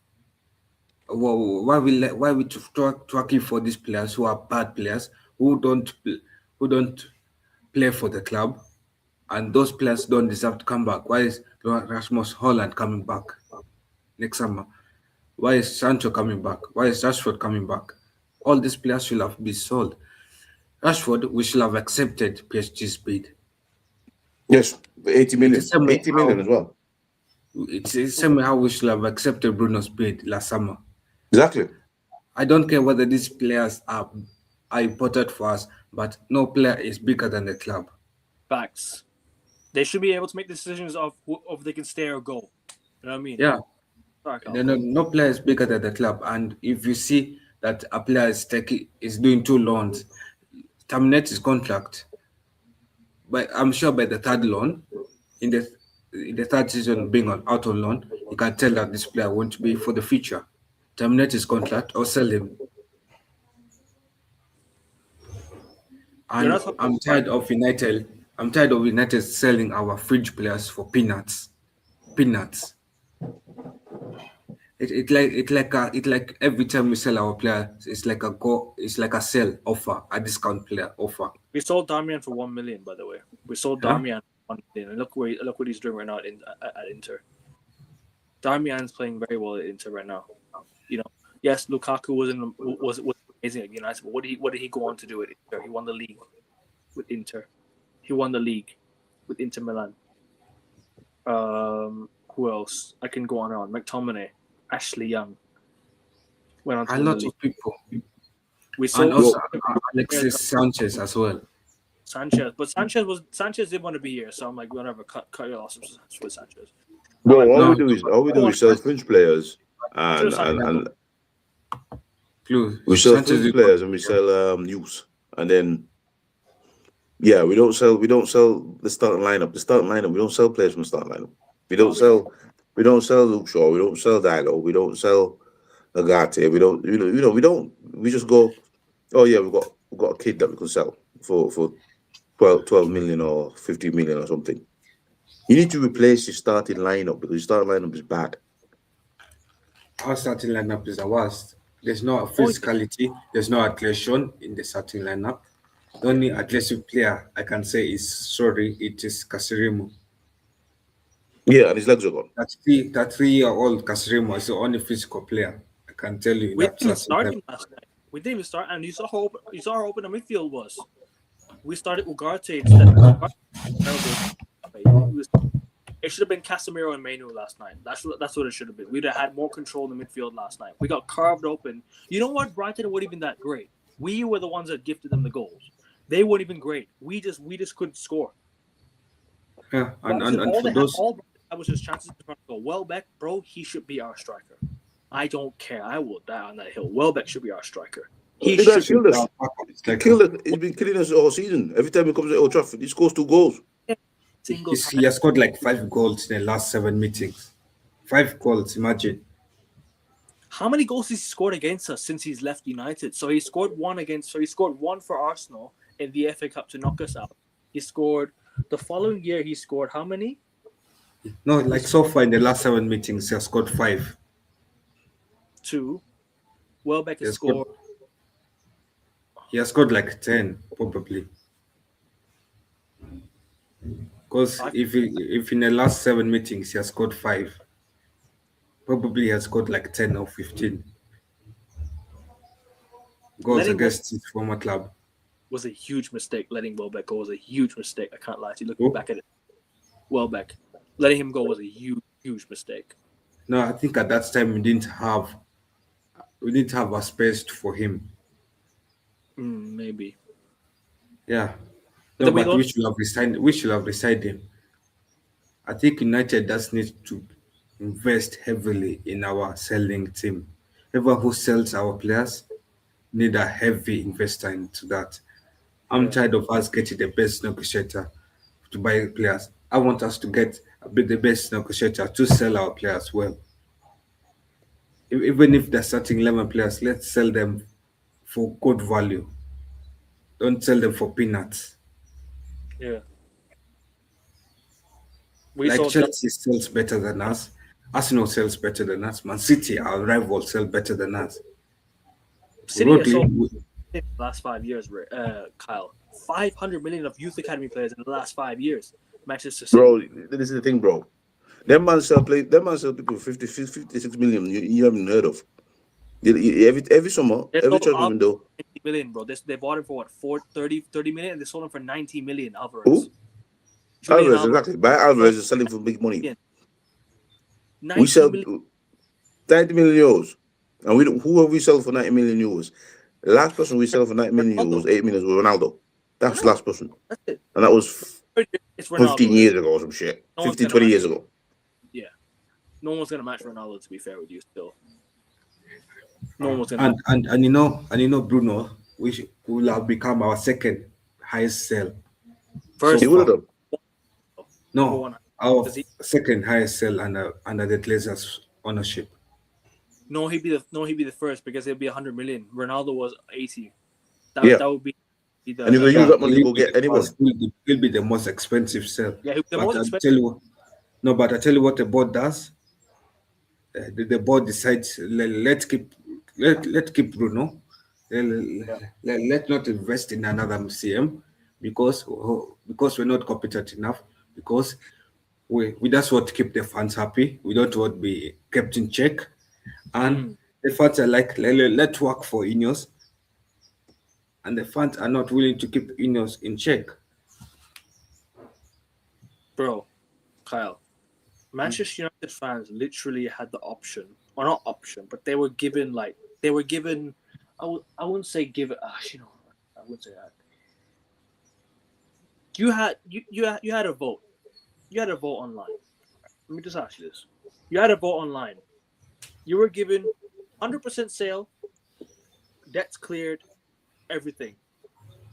Why we tracking for these players who are bad players who don't play for the club, and those players don't deserve to come back? Why is Rasmus Holland coming back next summer? Why is Sancho coming back? Why is Rashford coming back? All these players should have been sold. Rashford, we should have accepted PSG's bid. Yes, 80 It's the million. same way 80 million as well. It's the same way how we should have accepted Bruno's bid last summer. Exactly. I don't care whether these players are important for us, but no player is bigger than the club. Facts. They should be able to make decisions of if they can stay or go. You know what I mean? Yeah, Sorry, Kyle. no player is bigger than the club. And if you see that a player is doing 2 loans, terminate his contract. But I'm sure by the third loan, in the third season being out on loan, you can tell that this player won't be for the future. Terminate his contract or sell him. You're And not I'm tired of United. I'm tired of United selling our fringe players for peanuts. Peanuts. It like every time we sell our player, it's like a sell offer, a discount player offer. We sold Darmian for 1 million, by the way. We sold Yeah? Darmian for 1 million, and look what he's doing right now at Inter. Darmian's playing very well at Inter right now. You know, yes, Lukaku was amazing at United, but what did he go on to do at Inter? He won the league with Inter. He won the league with Inter Milan. Who else? I can go on and on. McTominay, Ashley Young went on to A win the lot league. of people. We And sold also Alexis Sanchez as well. Sanchez, but Sanchez didn't want to be here, so I'm like, whatever, cut your losses with Sanchez. No, like, all no, we do is sell fringe players Should've signed and Clue. we sell Sanchez fringe is players and we sell youth. And then yeah, we don't sell the starting lineup. The starting lineup, we don't sell players from the starting lineup. We don't sell Luke Shaw, we don't sell Dilo, we don't sell Agate, we just go, oh yeah, we've got a kid that we can sell for 12 million or 50 million or something. You need to replace your starting lineup because your starting lineup is bad. Our starting lineup is the worst. There's no Oh, yeah. physicality. There's no aggression in the starting lineup. The only aggressive player I can say is it is Casirimo. Yeah, and his legs are gone. That 3-year-old Casirimo is the only physical player I can tell you in We that didn't even starting start lineup. him last night. We didn't even start, and you saw how open the midfield was. We started Ugarte instead. It should have been Casemiro and Menu last night. That's what it should have been. We'd have had more control in the midfield last night. We got carved open. You know what? Brighton weren't even that great. We were the ones that gifted them the goals. They weren't even great. We just couldn't score. Yeah, and all for they had, those, all that was just chances to go. Welbeck, bro, he should be our striker. I don't care. I will die on that hill. Welbeck should be our striker. He The guy's should killed us. He's been killing us all season. Every time he comes to Old Trafford, he scores 2 goals. single He has scored like 5 goals in the last 7 meetings. 5 goals, imagine. How many goals has he scored against us since he's left United? So he scored one for Arsenal in the FA Cup to knock us out. He scored the following year. He scored how many? No, like so far in the last 7 meetings, he has scored 5. 2. Welbeck He has has scored, scored. he has scored like 10, probably. Because if in the last 7 meetings he has scored 5, probably he has scored like 10 or 15 goals Letting against his former club. was a huge mistake. Letting Welbeck go was a huge mistake. I can't lie to you. Looking Who? back at it, Welbeck, letting him go was a huge mistake. No, I think at that time we didn't have a space for him. Maybe. Yeah. But No, then we but lost. we should have resigned him. I think United does need to invest heavily in our selling team. Everyone who sells our players need a heavy investor into that. I'm Yeah. tired of us getting the best negotiator to buy players. I want us to get the best negotiator to sell our players well. Even if they're starting 11 players, let's sell them for good value. Don't sell them for peanuts. Yeah. We Like sold. Chelsea sells better than us. Arsenal sells better than us. Man City, our rival, sell better than us. City has Rodri, sold in the last 5 years, Kyle. 500 million of youth academy players in the last 5 years. Manchester City. Bro, this is the thing, bro. Them man sell people 56 million you haven't heard of. Every summer, They every sold transfer Alvarez window. for 90 million, bro. They bought him for what? 30 million, and they sold him for 90 million. Alvarez. Who? Julian Alvarez, exactly. Buy Alvarez is selling for big money. 90 We sell million. 90 million euros. And who have we sold for 90 million euros? The last person we sold for 90 million euros was 8 million was Ronaldo. That's the last person. That's it. And that was It's 15 Ronaldo. years ago or some shit. No one's 15, gonna 20 match years ago. Yeah. No one's gonna match Ronaldo. To be fair with you, still. No one was gonna. and you know Bruno, will have become our second highest sell. First, He would have done. number No, one. our Does he? second highest sell under the Glazers ownership. No, he'd be the first because it'd be 100 million. Ronaldo was 80. Yeah. That would be the. And you're going to use that money to go get anyone. He'll be the most expensive sell. Yeah, the But most I expensive. tell you what, no, but I tell you what the board does. The board decides let's keep Bruno. Let's not invest in another CM because we're not competent enough. Because we just want to keep the fans happy. We don't want to be kept in check, and the fans are like, let's work for Ineos, and the fans are not willing to keep Ineos in check. Bro, Kyle, Manchester United fans literally had the option, or not option, but they were given. I wouldn't say give it. I wouldn't say that. You had a vote. You had a vote online. Let me just ask you this: you had a vote online. You were given 100% sale, debts cleared, everything,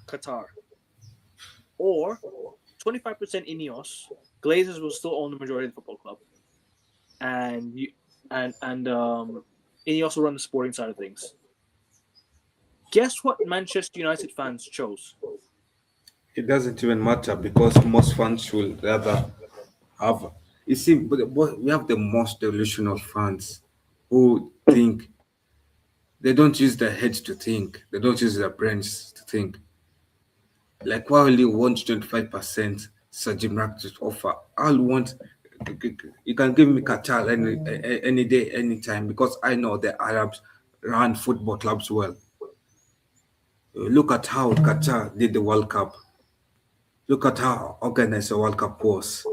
Qatar, or 25% Ineos. Glazers will still own the majority of the football club, and Ineos will run the sporting side of things. Guess what Manchester United fans chose? It doesn't even matter because most fans will rather have. You see, but we have the most delusional fans who think they don't use their heads to think. They don't use their brains to think. Like why will you want 25% Sir Jim Ratcliffe offer? I'll want you can give me Qatar any day, anytime because I know the Arabs run football clubs well. Look at how Qatar did the World Cup. Look at how organized the World Cup was.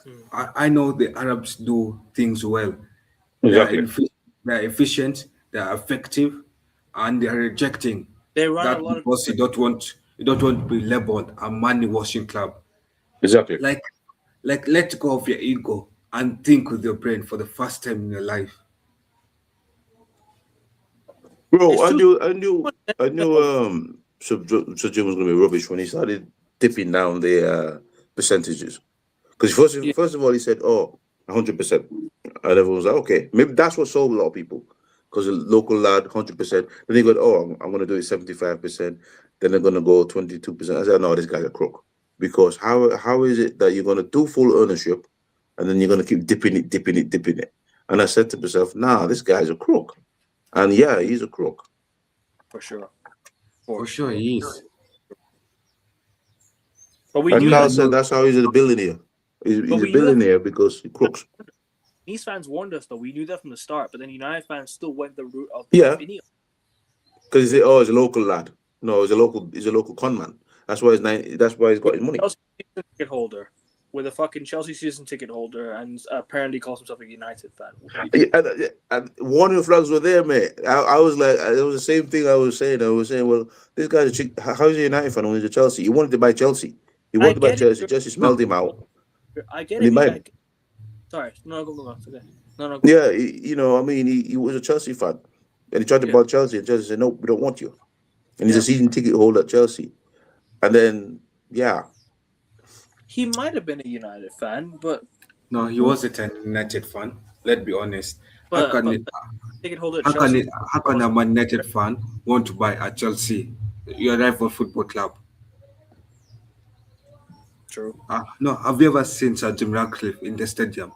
Hmm. I know the Arabs do things well. They are, Exactly. they are efficient, they are effective, and they are rejecting They run a that lot of because you don't want to be labeled a money washing club. Exactly. Like let go of your ego and think with your brain for the first time in your life. Bro, it's too I knew Sir Jim was gonna be rubbish when he started dipping down the percentages. Because yeah. first of all, he said, "Oh, 100%," and everyone was like, "Okay, maybe that's what sold a lot of people." Because a local lad, 100%. Then he go, "Oh, I'm gonna do it 75%." Then they're gonna go 22%. I said, "No, this guy's a crook." Because how is it that you're gonna do full ownership, and then you're gonna keep dipping it? And I said to myself, "Nah, this guy's a crook." And yeah, he's a crook. For sure. For For sure, sure. he is. But we And knew And I Carl that. said know, that's how he's a billionaire. But He's a we knew that. billionaire because he crooks. These fans warned us, though. We knew that from the start. But then United fans still went the route of Yeah, Ineos. because he said, "Oh, he's a local lad." No, he's a local con man. That's why That's why he's got With his money. a Chelsea season ticket holder. With a fucking Chelsea season ticket holder, and apparently calls himself a United fan. And warning flags were there, mate. I was like, it was the same thing I was saying. I was saying, well, this guy's how is he a United fan when he's a Chelsea? He wanted to buy Chelsea. He I wanted to buy get it. Chelsea. Chelsea no, smelled him out, I get and he it. bought him. Sorry. No, go. It's okay. No, go. Yeah, I mean, he was a Chelsea fan, and he tried to Yeah. buy Chelsea, and Chelsea said, "No, we don't want you." And he's a Yeah. season ticket holder at Chelsea. And then, yeah, He might have been a United fan, but no, he wasn't an United fan. Let's be honest. How but can but it? ticket holder at How can Chelsea it? How can a Man United fan want to buy a Chelsea, your rival football club? true. No, have you ever seen Sir Jim Ratcliffe in the stadium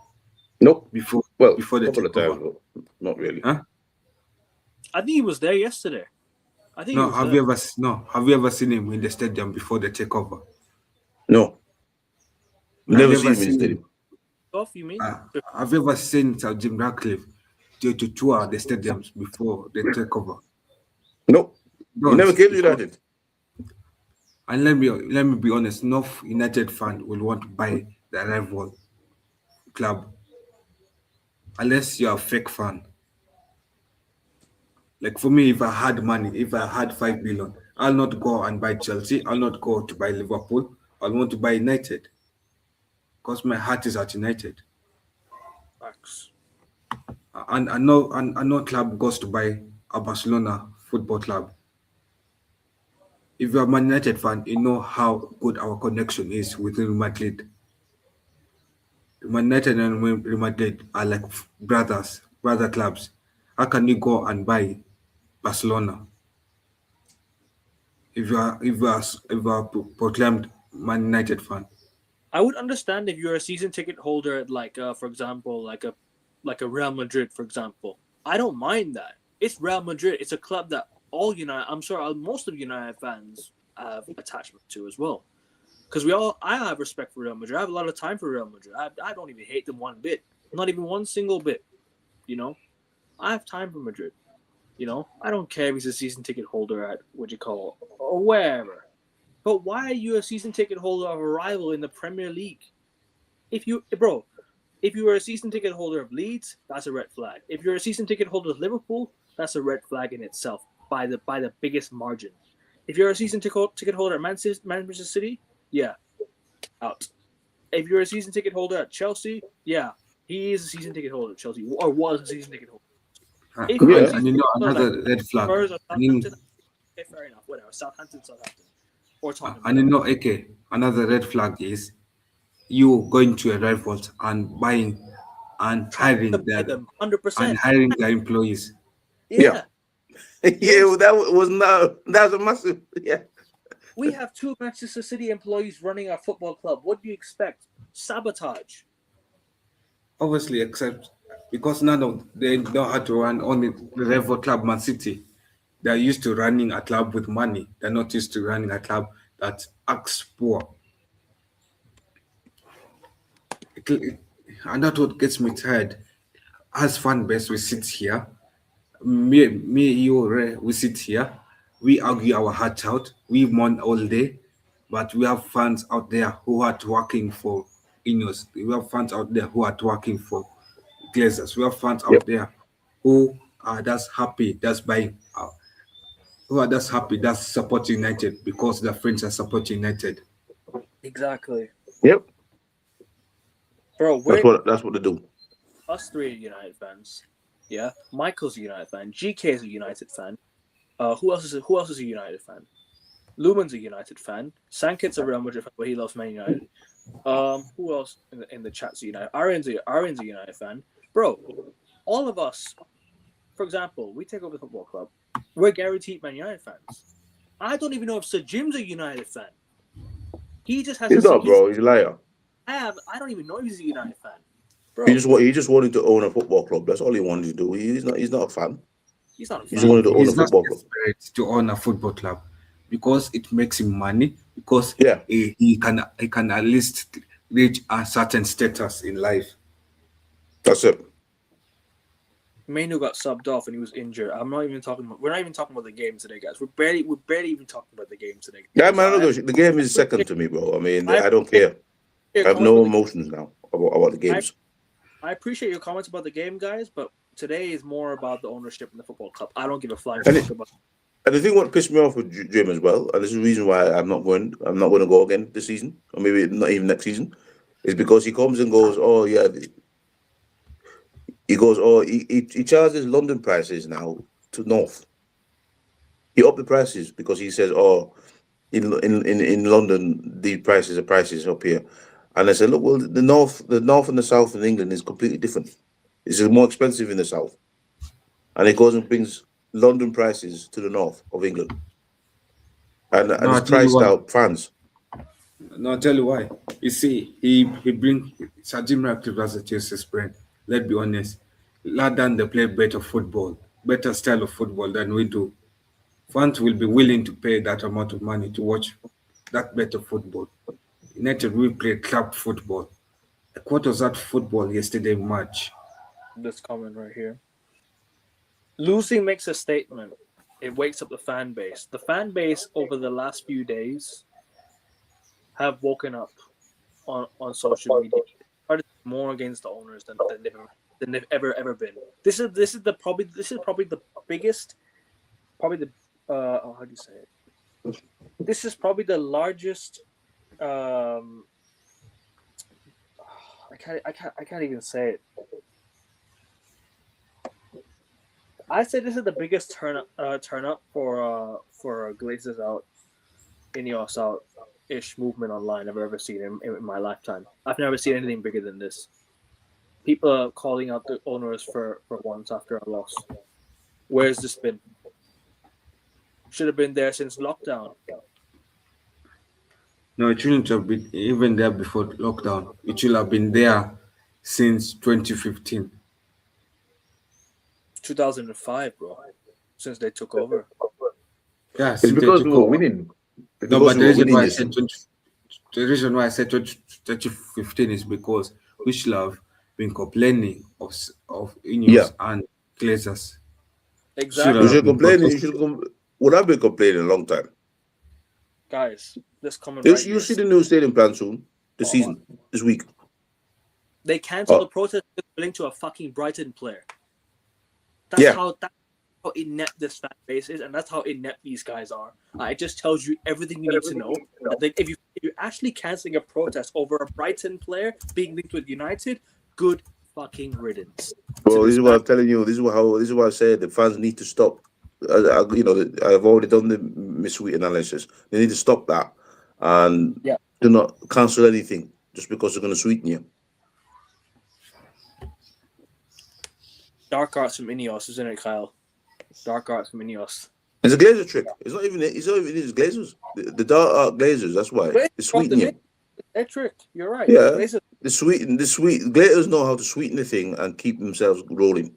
nope. before Well, before a the couple of times, takeover? but not really. Huh? I think he was there yesterday. I think he No, was there. have you ever seen him in the stadium before the takeover? No, Have never you seen ever him in the seen stadium. him? Off, you mean? Uh, have you ever seen Sir Jim Ratcliffe to tour the stadiums before the takeover? Nope. He Don't never came to because United. and let me be honest, no United fan will want to buy the rival club unless you're a fake fan. Like for me, if I had money, if I had 5 billion, I'll not go and buy Chelsea. I'll not go to buy Liverpool. I'll want to buy United because my heart is at United. Facts. And no club goes to buy a Barcelona football club. If you're a Man United fan, you know how good our connection is with Real Madrid. Man United and Real Madrid are like brother clubs. How can you go and buy Barcelona if you are proclaimed Man United fan? I would understand if you're a season ticket holder at for example, like a Real Madrid, for example. I don't mind that. It's Real Madrid. It's a club that all United. I'm sure most of United fans have attachment to as well. Because I have respect for Real Madrid. I have a lot of time for Real Madrid. I don't even hate them one bit. Not even one single bit. You know, I have time for Madrid. I don't care if he's a season ticket holder at what you call or wherever. But why are you a season ticket holder of a rival in the Premier League? If you were a season ticket holder of Leeds, that's a red flag. If you're a season ticket holder of Liverpool, that's a red flag in itself by the biggest margin. If you're a season ticket holder at Manchester City, yeah, out. If you're a season ticket holder at Chelsea, yeah, he is a season ticket holder at Chelsea or was a season ticket holder. If you're a And, Yeah. and season you know ticket holder like another red flag. Spurs or And you, Southampton, okay, fair enough, whatever. Southampton, or Tottenham, and you whatever. know, okay, another red flag is you going to a rivals and buying and Trying to hiring buy their them 100%. employees. Yeah. Yeah. Yeah, well, that was a massive. Yeah, We have 2 Manchester City employees running our football club. What do you expect? Sabotage. Obviously, except because none of they know how to run only the rival club Man City. They're used to running a club with money. They're not used to running a club that acts poor. It- and that's what gets me tired. As fan base, we sit here. You, Ray, we sit here. We argue our hearts out. We mourn all day, but we have fans out there who are working for Ineos. We have fans out there who are working for Glazers. We have fans yep, out there who are just happy, just buying, who are just happy, that's supporting United because their friends are supporting United. Exactly. yep. Bro, That's what they do. us three are United fans. Yeah. Michael's a United fan. GK is a United fan. Who else is a United fan? Lumen's a United fan. Sankit's a Real Madrid fan, but he loves Man United. Who else in the chat's a United? Arian's a United fan. Bro, all of us, for example, we take over the football club. We're guaranteed Man United fans. I don't even know if Sir Jim's a United fan. He just has He's not, bro. He's a liar. I don't even know if he's a United fan. Bro, He just wanted to own a football club. That's all he wanted to do. He's not. He's not a fan. he's not a He just fan. wanted to own a He's not football club. desperate to own a football club because it makes him money, because Yeah. he can at least reach a certain status in life. That's it. Mainu got subbed off and he was injured. We're not even talking about the game today, guys. We're barely even talking about the game today. Yeah, man. The game is second to me, bro. I mean, I don't care. I have no emotions now about the games. I appreciate your comments about the game, guys, but today is more about the ownership in the football club. I don't give a flying fuck about. And the thing what pissed me off with Jim as well, and this is the reason why I'm not going to go again this season, or maybe not even next season, is because he comes and goes, oh yeah, he charges London prices now to North. He upped the prices because he says, oh, in London the prices are prices up here, and I said, look, well, the north and the south in England is completely different. It's more expensive in the south, and it goes and brings London prices to the north of England, and No, I it's tell you priced why. out fans. No, I'll tell you why. You see, he bring Sir Jim Ratcliffe as a Chelsea's brand. Let's be honest. London they play better football, better style of football than we do. Fans will be willing to pay that amount of money to watch that better football. United will play club football. Like, what was that football yesterday match? This comment right here. Losing makes a statement. It wakes up the fan base. The fan base over the last few days have woken up on social media. Started more against the owners than they've ever been. This is probably the biggest, probably the how do you say it? This is probably the largest. I can't even say it. I say this is the biggest turn up for Glazers out, Ineos out ish movement online I've ever seen in my lifetime. I've never seen anything bigger than this. People are calling out the owners for once after a loss. Where's this been? Should have been there since lockdown. No, it shouldn't have been even there before lockdown. It should have been there since 2015. 2005, bro. Since they took over. Yeah, It's since they because we took were over. winning. It's No, because but we were winning this. the reason why I said 2015 is because we should have been complaining of Yeah, Ineos and Glazers. Should you Exactly. have should been complain. You protesting. should Well, I've been complaining a long time. Guys, this comment right You'll here. see the new stadium plan soon. This Oh, season, this week. they canceled the Oh, protest linked to a fucking Brighton player. yeah. That's how inept this fan base is, and that's how inept these guys are. It just tells you everything you need to know. That if you're actually canceling a protest over a Brighton player being linked with United, good fucking riddance. Well, this is what I'm telling you. This is what I said. The fans need to stop. I've already done the Miss Sweet analysis. They need to stop that and Yeah. do not cancel anything just because they're going to sweeten you. Dark arts from Ineos, isn't it, Kyle? Dark arts from Ineos. It's a Glazer trick. It's not even his Glazers. The dark art Glazers. That's why Glazers it's brought them sweetening. in. That trick. You're right. Yeah, Glazers. the sweet Glazers know how to sweeten the thing and keep themselves rolling.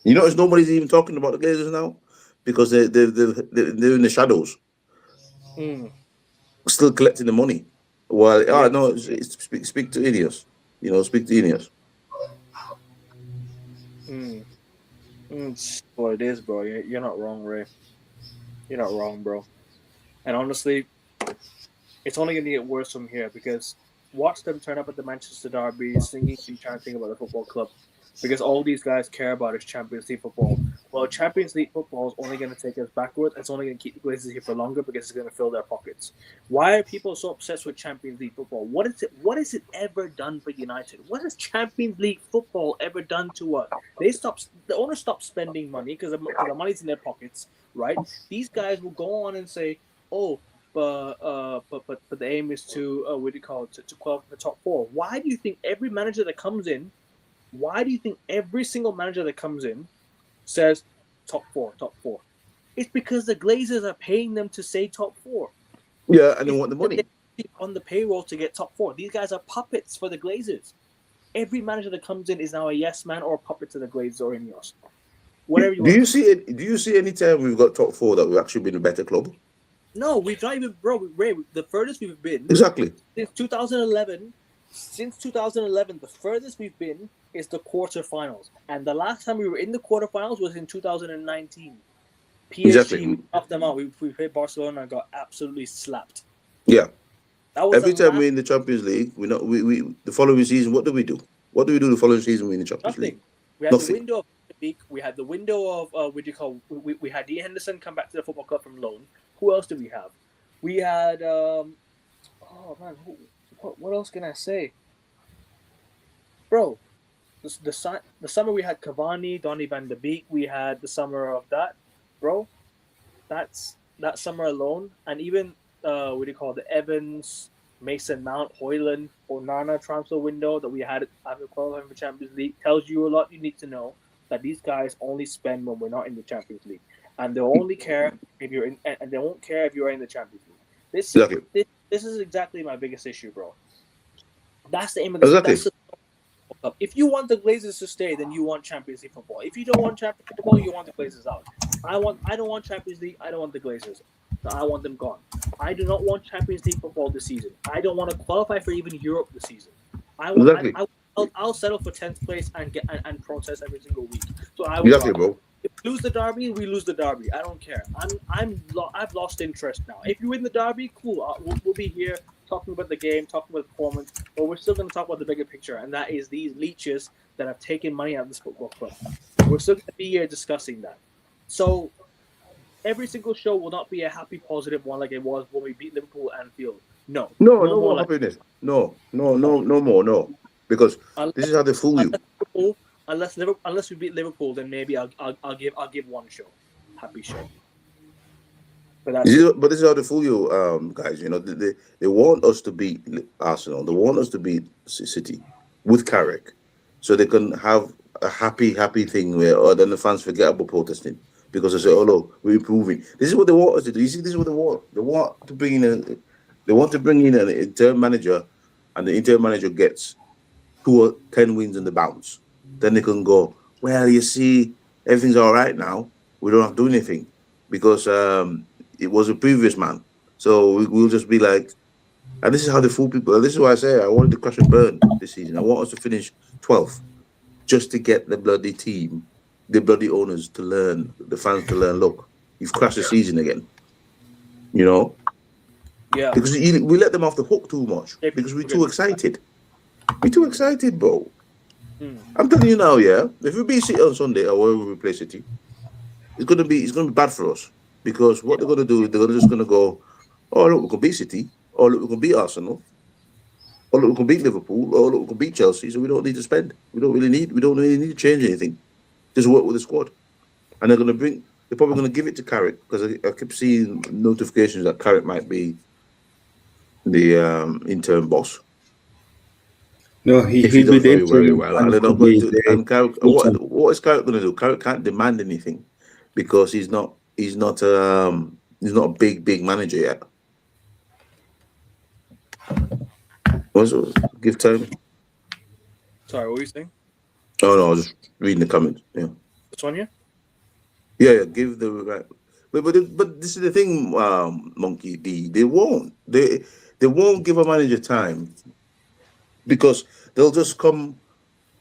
You notice nobody's even talking about the Glazers now because they're in the shadows, Mm. still collecting the money. Well, Yeah. no, speak to Ineos. Speak to Ineos. Mm. It's what it is, bro. You're not wrong, Ray. You're not wrong, bro. And honestly, it's only going to get worse from here because watch them turn up at the Manchester Derby singing and chanting about the football club because all these guys care about is Champions League football. Well, Champions League football is only going to take us backwards. It's only going to keep the Glazers here for longer because it's going to fill their pockets. Why are people so obsessed with Champions League football? What has it ever done for United? What has Champions League football ever done to us? The owners stopped spending money because the money's in their pockets, right? These guys will go on and say, "Oh, but the aim is to what do you call it, to qualify for the top four." Why do you think every manager that comes in? Why do you think every single manager that comes in says top four, top four? It's because the Glazers are paying them to say top four. Yeah, and they It's want the money. on the payroll to get top four. These guys are puppets for the Glazers. Every manager that comes in is now a yes man or a puppet to the Glazers or Ineos. Whatever you Do want. you see any time we've got top four that we've actually been a better club? No, we've not even, bro. Ray, the furthest we've been Exactly. since 2011. Since 2011, the furthest we've been is the quarterfinals, and the last time we were in the quarterfinals was in 2019. PSG, Exactly. we knocked them out. We played Barcelona and got absolutely slapped. Yeah. That was Every the time last. we're in the Champions League, we the following season. What do we do? What do we do the following season? We're in the Champions League. Nothing. We had Nothing. the window of the week. We had the window of what do you call? We had Dean Henderson come back to the football club from loan. Who else did we have? We had oh man, what else can I say, bro? The summer we had Cavani, Donny van de Beek. We had the summer of that, bro. That's that summer alone, and even what do you call it, the Evans, Mason Mount, Hoyland, Onana transfer window that we had after qualifying for Champions League tells you a lot. You need to know that these guys only spend when we're not in the Champions League, and they'll only care if you're in, and they won't care if you're in the Champions League. Exactly. This is exactly my biggest issue, bro. That's the aim of this. Exactly. That's the if you want the Glazers to stay, then you want Champions League football. If you don't want Champions League football, you want the Glazers out. I don't want Champions League. I don't want the Glazers. I want them gone. I do not want Champions League football this season. I don't want to qualify for even Europe this season. Exactly. I'll settle for 10th place and get and protest every single week. So I will. Exactly, bro. If we lose the derby, we lose the derby. I don't care. I've lost interest now. If you win the derby, cool. We'll be here talking about the game, talking about the performance, but we're still going to talk about the bigger picture, and that is these leeches that have taken money out of this football club. We're still going to be here discussing that. So every single show will not be a happy, positive one like it was when we beat Liverpool at Anfield. No more happiness. No more. Because this is how they fool you. Unless we beat Liverpool, then maybe I'll give one show, happy show. But this is how they fool you, guys. They want us to beat Arsenal. They want us to beat City with Carrick, so they can have a happy thing where then the fans forget about protesting because they say, "Oh look, we're improving." This is what they want us to do. You see, this is what they want. They want to bring in an interim manager, and the interim manager gets 2 or 10 wins in the bounce. Then they can go, well, you see, everything's all right now. We don't have to do anything because it was a previous man. So we'll just be like, and this is how they fool people. And this is why I say I wanted to crash and burn this season. I want us to finish 12th just to get the bloody team, the bloody owners to learn, the fans to learn, look, you've crashed the season again. Yeah. Because we let them off the hook too much because we're too excited. We're too excited, bro. I'm telling you now, yeah. If we beat City on Sunday or wherever we play City, it's gonna be bad for us because what they're gonna do is they're just gonna go, oh look, we can beat City, or look, we can beat Arsenal, or look, we can beat Liverpool, or look, we can beat Chelsea. So we don't need to spend. We don't really need to change anything. Just work with the squad, and they're probably gonna give it to Carrick because I keep seeing notifications that Carrick might be the interim boss. No, he if he he'll be does the very, very interim well. I don't manager know, today. what is Carrick going to do? Carrick can't demand anything because he's not a big manager yet. Also, give time. Sorry, what were you saying? Oh no, I was just reading the comments. Yeah, Which one here? yeah. Give the right. But this is the thing, Monkey D. They won't give a manager time because they'll just come.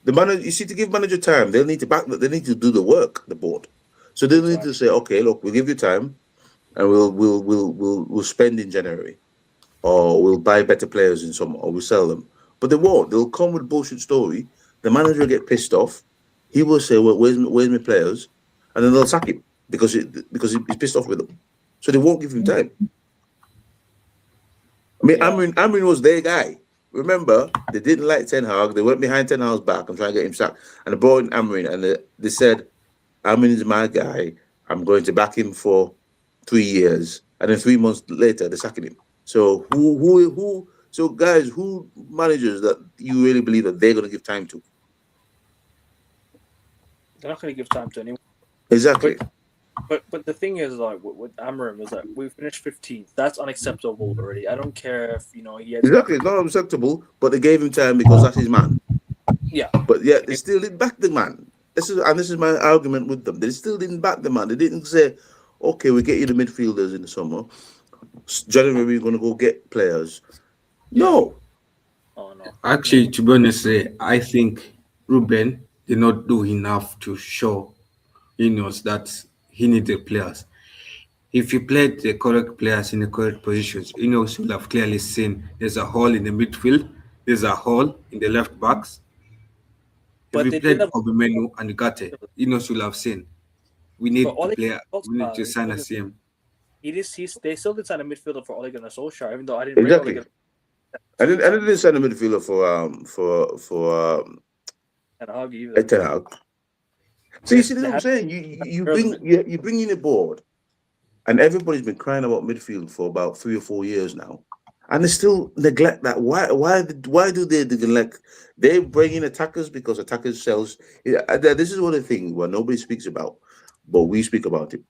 The manager, you see, to give manager time, they'll need to back. They need to do the work. The board, so they'll need to say, okay, look, we'll give you time, and we'll spend in January, or we'll buy better players in summer, or we'll sell them. But they won't. They'll come with a bullshit story. The manager will get pissed off. He will say, well, where's my players? And then they'll sack him because he's pissed off with them. So they won't give him time. I mean, Yeah. Amrin was their guy. Remember, they didn't like Ten Hag. They went behind Ten Hag's back and trying to get him sacked. And they brought in Amrin, and they said, Amrin is my guy. I'm going to back him for 3 years. And then 3 months later, they're sacking him. So so guys, who managers that you really believe that they're going to give time to? They're not going to give time to anyone. Exactly. But the thing is, like with Amarim, is that we finished 15th. That's unacceptable already. I don't care if he had Exactly. It's not acceptable, but they gave him time because that's his man. Yeah. But yet they still didn't back the man. This is my argument with them. They still didn't back the man. They didn't say, okay, we get you the midfielders in the summer. January we're going to go get players. No. Oh no. Actually, to be honest, I think Ruben did not do enough to show Ineos that he needed players. If he played the correct players in the correct positions, Ineos will have clearly seen there's a hole in the midfield, there's a hole in the left backs. If But we they played didn't have. Obimenu and Gate, Ineos will have seen we But need to Ole play, we need to Solskjaer, sign a CM. they still did sign a midfielder for Ole Gunnar Solskjaer, even though I didn't rate Ole Exactly. Gunnar. I didn't send a midfielder for And Hagi either. Ten Hag. So you see They what I'm had saying? You bring in a board, and everybody's been crying about midfield for about 3 or 4 years now, and they still neglect that. Why do they neglect? They bring in attackers because attackers sells. This is one of the things where nobody speaks about, but we speak about it.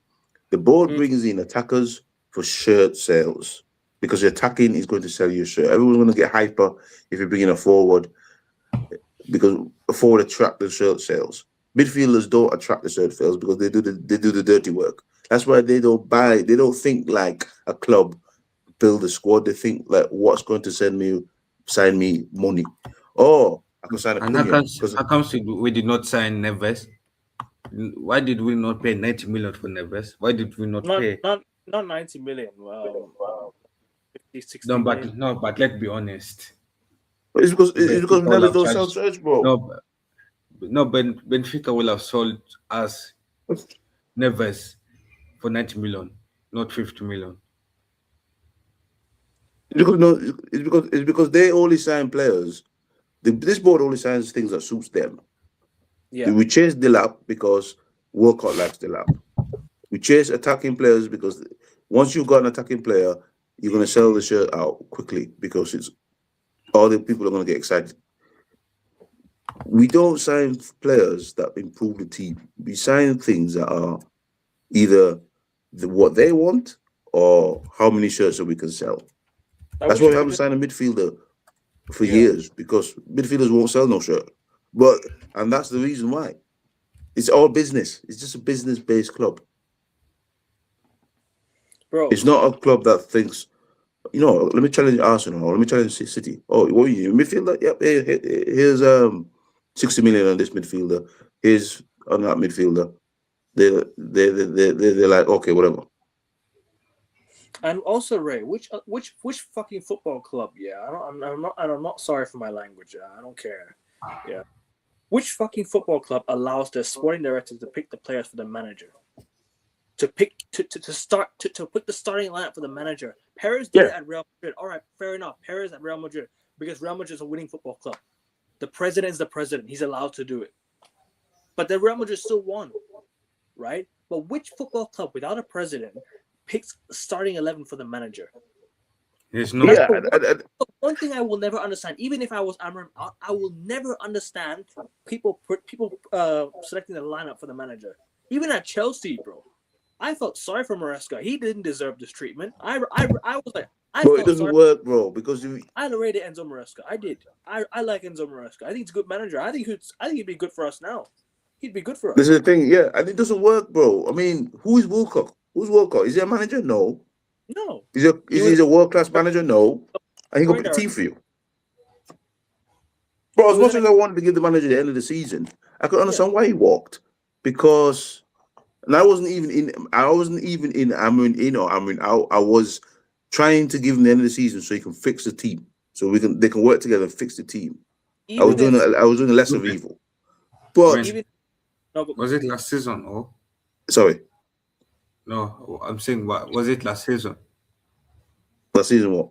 The board brings in attackers for shirt sales because the attacking is going to sell you a shirt. Everyone's going to get hyper if you bring in a forward because a forward attract the shirt sales. Midfielders don't attract the shirt sales because they do the dirty work. That's why they don't buy. They don't think like a club build a squad. They think like what's going to sign me money. Oh, I can sign a And how Cunha. comes we did not sign Neves? Why did we not pay 90 million for Neves? Why did we not pay? Not 90 million. 50, 60 No, million. but let's be honest. It's because Benfica will Neves have don't sell charged- shirts, bro. Benfica will have sold us Neves for 90 million, not 50 million. It's because they only sign players. This board only signs things that suits them. Yeah. We chase Delap because Walcott likes Delap. We chase attacking players because once you've got an attacking player, you're going to sell the shirt out quickly because it's all the people are going to get excited. We don't sign players that improve the team. We sign things that are either what they want or how many shirts that we can sell. That's why we haven't signed a midfielder for years because midfielders won't sell no shirt. And that's the reason why. It's all business. It's just a business-based club. Bro. It's not a club that thinks, let me challenge Arsenal or let me challenge City. Oh, what are you, midfielder? Yep, here's 60 million on this midfielder. Here's on that midfielder. They're like, okay, whatever. And also, Ray, which fucking football club? Yeah, I'm not sorry for my language. I don't care. Yeah, which fucking football club allows their sporting director to pick the players for the manager? To pick to put the starting lineup for the manager. Perez did it at Real Madrid. All right, fair enough. Perez at Real Madrid because Real Madrid is a winning football club. The president is the president. He's allowed to do it. But the Real Madrid still won, right? But which football club without a president picks starting 11 for the manager? There's no. Yeah, one thing I will never understand, even if I was Amram, I will never understand people selecting the lineup for the manager. Even at Chelsea, bro, I felt sorry for Maresca. He didn't deserve this treatment. I was like, I Bro, it felt doesn't sorry. work, bro, because I rated Enzo Maresca. I did. I like Enzo Maresca. I think he's a good manager. I think he'd be good for us now. He'd be good for this us. is the thing, yeah, and it doesn't work, bro. I mean, who is Wilcock? Who's Wilcock? Is he a manager? No. No. Is he a world class manager? No. And he got the team for you. Bro, as much as I wanted to give the manager the end of the season, I could understand why he walked. Because and I wasn't even in Amrin in or Amrin out. I was trying to give him the end of the season so he can fix the team. So they can work together and fix the team. I was doing a less of evil. But was it last season or sorry. No, I'm saying what was it last season? Last season what?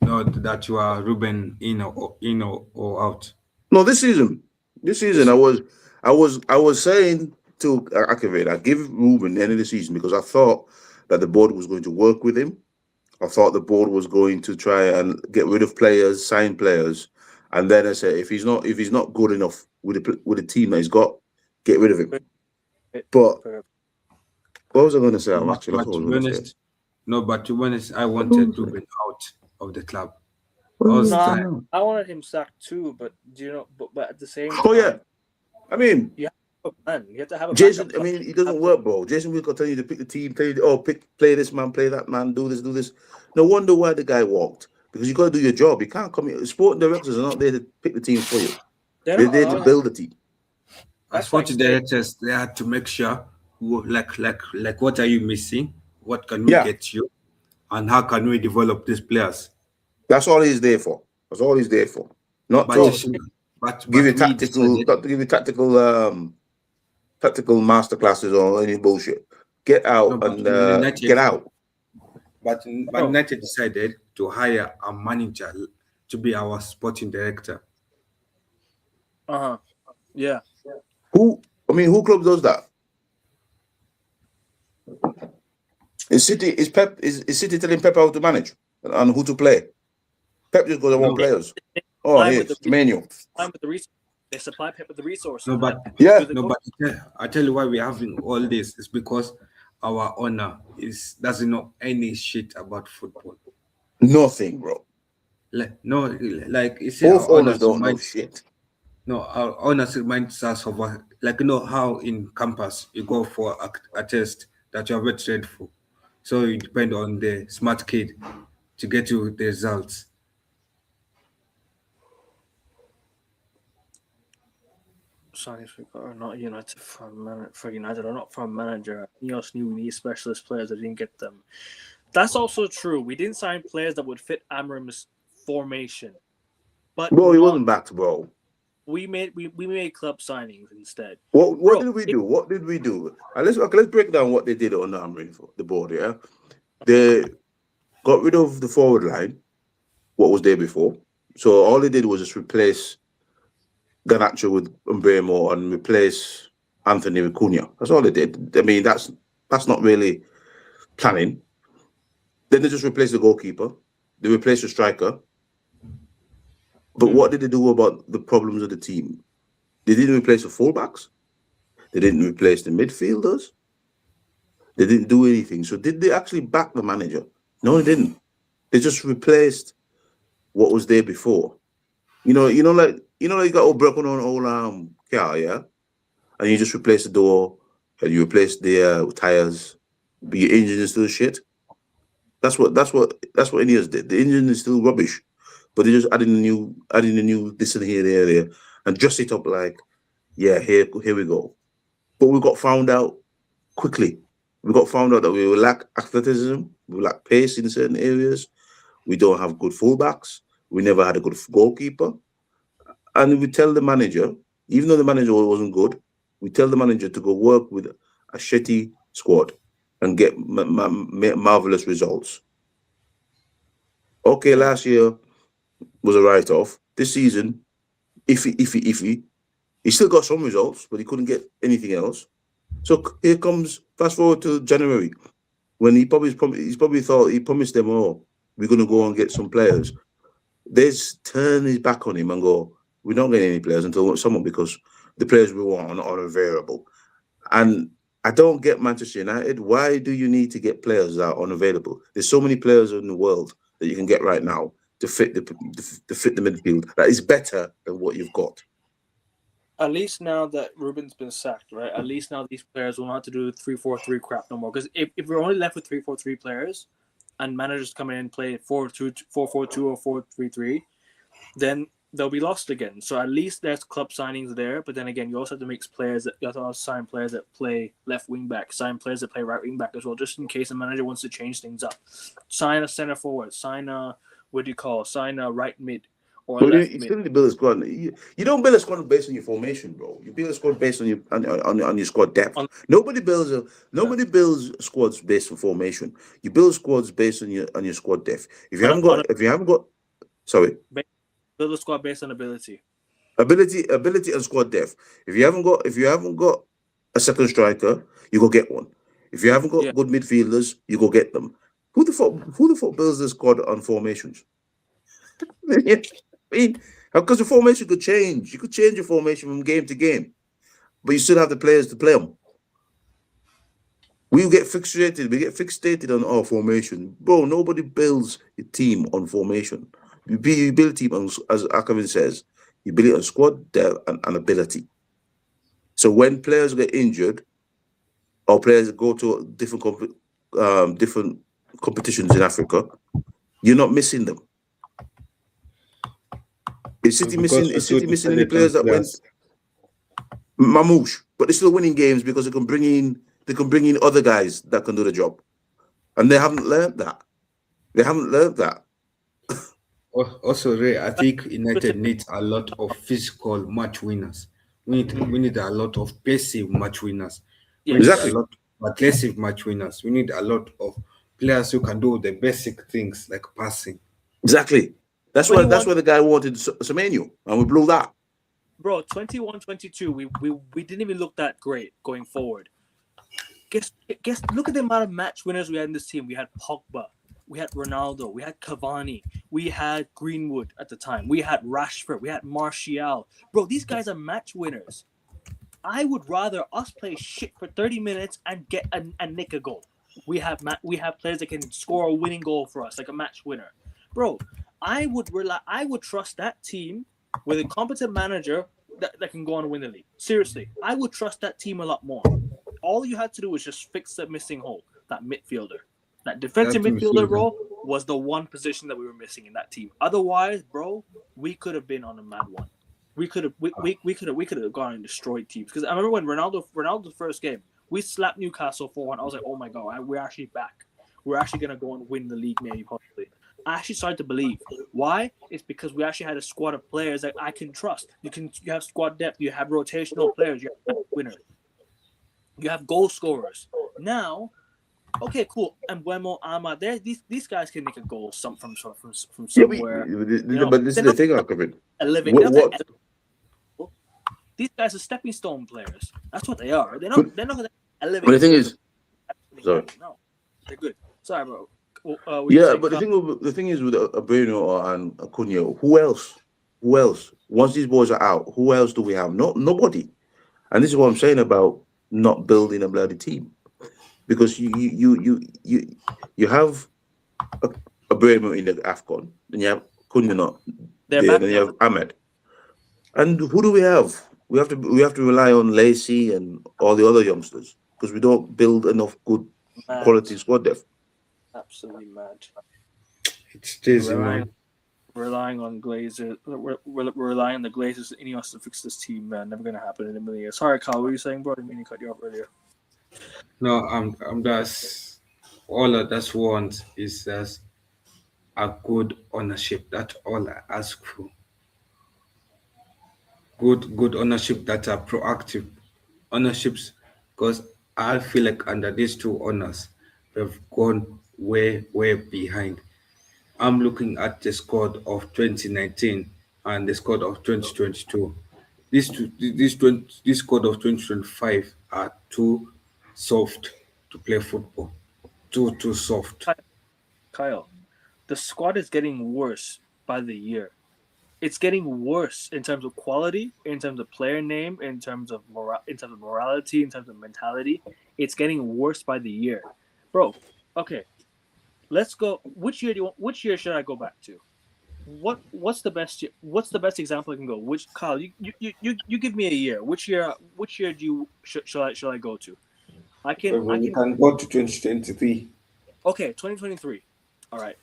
No, that you are Ruben in or out. No, this season. I was saying to Akaved, I give Ruben the end of the season because I thought that the board was going to work with him. I thought the board was going to try and get rid of players, sign players, and then I said if he's not good enough with the team that he's got, get rid of him. But what was I going to say? But to be honest, I wanted Ruben out of the club. I wanted him sacked too, but but at the same time, yeah, I mean, you have a plan. You have to have a Jason. I mean, it doesn't work, bro. Jason will tell you to pick the team, play this man, play that man, do this. No wonder why the guy walked because you got to do your job. You can't come here. Sporting directors are not there to pick the team for you. They're there to build the team. As sporting directors, they had to make sure, like, what are you missing? What can we get you? And how can we develop these players? That's all he's there for. Not to give you tactical masterclasses or any bullshit. Get out get out. But United decided to hire a manager to be our sporting director. Yeah. Who club does that? Is City telling Pep how to manage and who to play? Pep just goes and want players. Here's the menu. They supply Pep with the resources. But I tell you why we're having all this is because our owner doesn't know any shit about football. Nothing, bro. Both owners don't know shit. No, our owners reminds us of how in campus you go for a test that you are very trained for. So you depend on the smart kid to get you the results. Sorry if we got not United for United or not from manager. Ineos knew we need specialist players. They didn't get them. That's also true. We didn't sign players that would fit Amram's formation. But bro, he wasn't backed, bro. We made club signings instead. What did we do? Let's break down what they did on the board. Yeah, they got rid of the forward line. What was there before? So all they did was just replace Garnacho with Mbeumo and replace Anthony with Cunha. That's all they did. I mean, that's not really planning. Then they just replaced the goalkeeper. They replaced the striker. But what did they do about the problems of the team? They didn't replace the fullbacks. They didn't replace the midfielders. They didn't do anything. So did they actually back the manager? No, they didn't. They just replaced what was there before. You got all broken on all car, yeah? And you just replace the door and you replace the tires, but your engine is still shit. That's what Ineos did. The engine is still rubbish. But they just adding a new this and here, there, and dress it up like, here we go. But we got found out quickly. We got found out that we lack athleticism, we lack pace in certain areas, we don't have good fullbacks, we never had a good goalkeeper. And we tell the manager, even though the manager wasn't good, we tell the manager to go work with a shitty squad and get marvelous results. Okay, last year was a write-off. This season, iffy. He still got some results, but he couldn't get anything else. So here comes, fast forward to January, when he's probably thought he promised them all, we're going to go and get some players. There's turn his back on him and go, we're not getting any players until we want someone because the players we want are unavailable. And I don't get Manchester United. Why do you need to get players that are unavailable? There's so many players in the world that you can get right now to fit the midfield that is better than what you've got. At least now that Ruben's been sacked, right? At least now these players will not have to do 3-4-3 crap no more. Because if we're only left with 3-4-3 players and managers come in and play 4-2-4-4-2 or 4-3-3, then they'll be lost again. So at least there's club signings there. But then again, you also have to mix players that you have to sign players that play left wing back, sign players that play right wing back as well, just in case the manager wants to change things up. Sign a center forward, sign a sign a right mid or But left you mid. still need to build a squad. You don't build a squad based on your formation, bro. You build a squad based on your squad depth. On, Nobody builds squads based on formation. You build squads based on your squad depth. If you haven't got sorry. Build a squad based on ability. Ability and squad depth. If you haven't got a second striker, you go get one. If you haven't got good midfielders, you go get them. Who the fuck builds the squad on formations? I mean, because the formation could change. You could change your formation from game to game, but you still have the players to play them. We get fixated on our formation. Bro, nobody builds a team on formation. You build a team on, as Akavin says, you build it on squad depth and ability. So when players get injured or players go to different competitions in Africa, you're not missing them. Is City missing any players that went Mamouche? But they're still winning games because they can bring in other guys that can do the job. And they haven't learned that. Also, Ray, I think United needs a lot of physical match winners. We need a lot of passive match winners. We need Exactly. a lot of aggressive match winners. We need a lot of players who can do the basic things like passing. Exactly. That's why the guy wanted Semenyo, and we blew that. Bro, 21-22, we didn't even look that great going forward. Guess look at the amount of match winners we had in this team. We had Pogba, we had Ronaldo, we had Cavani, we had Greenwood at the time, we had Rashford, we had Martial. Bro, these guys are match winners. I would rather us play shit for 30 minutes and get and nick a goal. We have players that can score a winning goal for us, like a match winner. Bro, I would trust that team with a competent manager that can go on and win the league. Seriously, I would trust that team a lot more. All you had to do was just fix the missing hole, that midfielder. That defensive midfielder role was the one position that we were missing in that team. Otherwise, bro, we could have been on a mad one. We could have gone and destroyed teams. Because I remember when Ronaldo's first game, we slapped Newcastle 4-1. I was like, oh my god, we're actually back. We're actually gonna go and win the league, maybe possibly. I actually started to believe. Why? It's because we actually had a squad of players that I can trust. You have squad depth. You have rotational players. You have winners. You have goal scorers. Now, okay, cool. And Buemo, Ahmad, these guys can make a goal from somewhere. But this is the thing, Akavin. These guys are stepping stone players. That's what they are. They're not going to elevate. But the thing is, sorry. No, they're good. Sorry, bro. But the thing is with Bruno and Acuna, who else? Once these boys are out, who else do we have? Nobody. And this is what I'm saying about not building a bloody team, because you have a Bruno in the Afcon, then you have Acuna not there, then you have Ahmed, and who do we have? We have to rely on Lacey and all the other youngsters because we don't build enough good quality squad depth. Absolutely mad. It's dizzy, man. Relying on Glazers. We're relying on the Glazers and Ineos to fix this team, man. Never gonna happen in a million years. Sorry, Kyle. What were you saying, bro? I didn't mean to cut you off earlier. No, I'm just all I just want is just a good ownership. That's all I ask for. Good ownership that are proactive ownerships, because I feel like under these two owners, we've gone way behind. I'm looking at the squad of 2019 and the squad of 2022. This squad of 2025 are too soft to play football. Too soft. Kyle, the squad is getting worse by the year. It's getting worse in terms of quality, in terms of player name, in terms of morality, in terms of mentality. It's getting worse by the year, bro. Okay, let's go. Which year do you want? Which year should I go back to? What's the best year? What's the best example I can go? Which Kyle? You give me a year. Which year? Which year do you shall I go to? I can Well, I we can. can go to 2023. Okay, 2023. All right.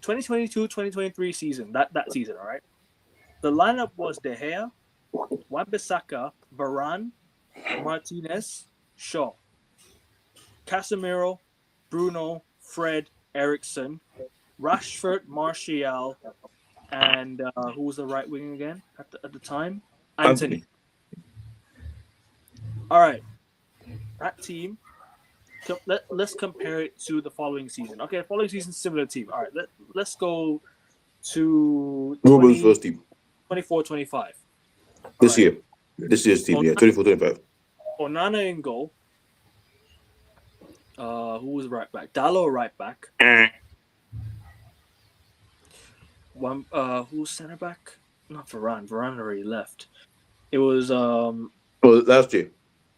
2022-2023 season. That season. All right. The lineup was De Gea, Wan-Bissaka, Varane, Martinez, Shaw, Casemiro, Bruno, Fred, Eriksson, Rashford, Martial, and who was the right wing again at the time? Anthony. All right, that team. Let's compare it to the following season. Okay, the following season, similar team. All right, let's go to Ruben's first team 24-25. this year. This year's team, yeah, 24-25. Onana in goal. Who was right back? Dalot right back. One. Who's center back? Not Varane. Varane already left. It was Oh, last year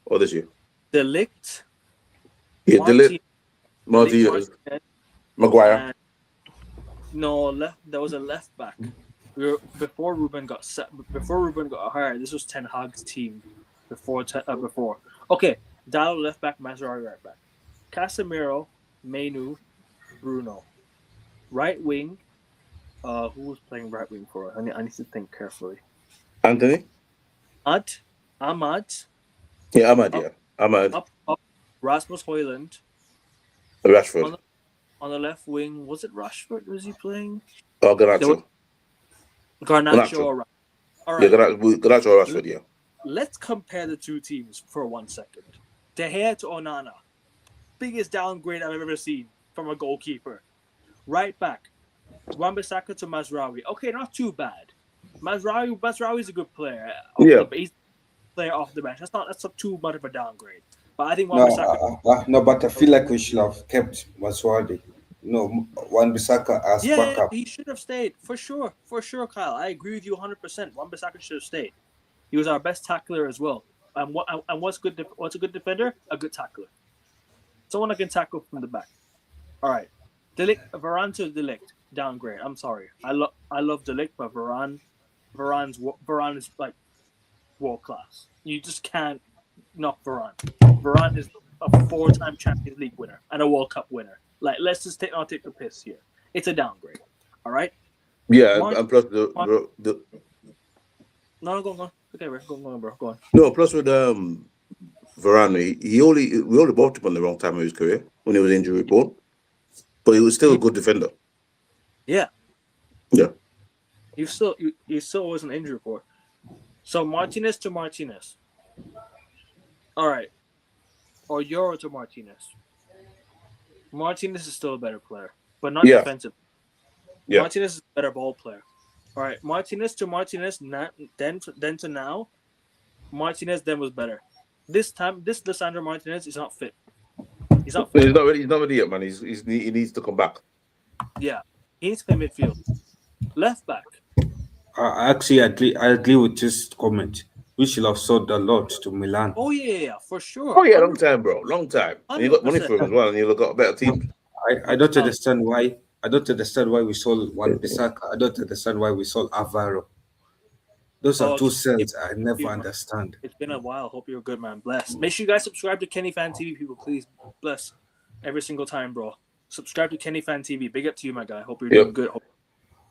or this year? De Ligt. Yeah, Martinez, Martinez, Maguire. and no, there was a left back. Before Ruben got hired. This was Ten Hag's team. Before. Okay, Dalot left back, Mazraoui right back. Casemiro, Mainu, Bruno. Right wing. Who was playing right wing for us? I need to think carefully. Anthony? Ahmad. Yeah, Ahmad, yeah. Ahmad. Up. Rasmus Højlund. Rashford. On the left wing, was it Rashford? Was he playing? Oh, Garnacho. Garnacho. All right. Yeah, Garnacho or Rashford, yeah. Let's compare the two teams for 1 second. De Gea to Onana. Biggest downgrade I've ever seen from a goalkeeper. Right back. Wan-Bissaka to Mazraoui. Okay, not too bad. Mazraoui is a good player. Yeah. He's a player off the bench. That's not too much of a downgrade. But I think Wan-Bissaka... No, but I feel like we should have kept Mazraoui. No, Wan-Bissaka as backup. He should have stayed. For sure, Kyle. I agree with you 100%. Wan-Bissaka should have stayed. He was our best tackler as well. And what's a good defender? A good tackler. Someone that can tackle from the back. All right. Varane to De Ligt. Downgrade. I'm sorry. I love De Ligt, but Varane is like world class. You just can't knock Varane. Varane is a 4-time Champions League winner and a World Cup winner. Like, let's just not take the piss here. It's a downgrade. All right. Yeah, and plus the No, go on. Okay, bro. Go on. No, plus with Varane, we only bought him on the wrong time of his career when he was injury prone, but he was still a good defender. Yeah. Yeah. You still was an injury report. So Martinez to Martinez. All right. Or Euro to Martinez. Martinez is still a better player, but not defensive. Yeah. Martinez is a better ball player. All right. Martinez to Martinez. Then to now. Martinez then was better. This time, this Lisandro Martinez is not fit. He's not fit. He's not ready yet, man. He needs to come back. Yeah. He needs to play midfield. Left back. I agree with this comment. We should have sold a lot to Milan. Oh yeah, for sure. Oh yeah, long time, bro. Long time. And you got money for him as well, and you got a better team. I don't understand why. I don't understand why we sold Wan-Bissaka. I don't understand why we sold Alvaro. Those are two sales I never understand. It's been a while. Hope you're good, man. Bless. Make sure you guys subscribe to Kenny Fan TV, people. Please. Bless. Every single time, bro. Subscribe to Kenny Fan TV. Big up to you, my guy. Hope you're doing good.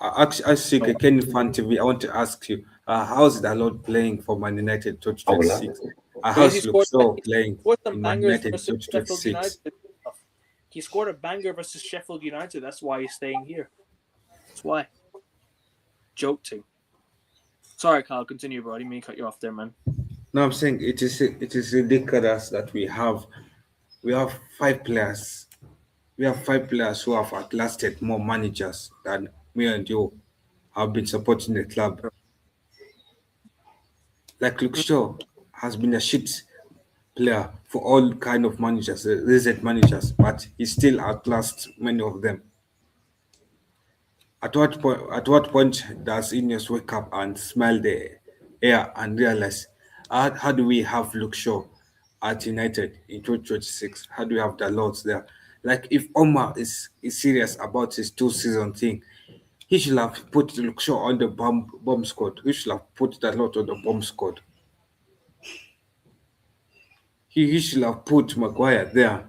Actually, Kenny Fan TV, I want to ask you, how's Dalot playing for Man United 2026? How's Luxor playing in Man United 2026? He scored a banger versus Sheffield United. That's why he's staying here. That's why. Joking. Sorry, Kyle. Continue, bro. I didn't mean to cut you off there, man. No, I'm saying it is ridiculous that we have 5 players. We have 5 players who have outlasted more managers than me and you have been supporting the club. Like Luke Shaw has been a shit player for all kind of managers, recent managers, but he still outlasts many of them. At what point does Ineos wake up and smell the air and realize how do we have Luke Shaw at United in 2026? How do we have the Lords there? Like if Omar is serious about his 2 season thing, he should have put Luke Shaw on the bomb squad. He should have put that lot on the bomb squad. He should have put Maguire there.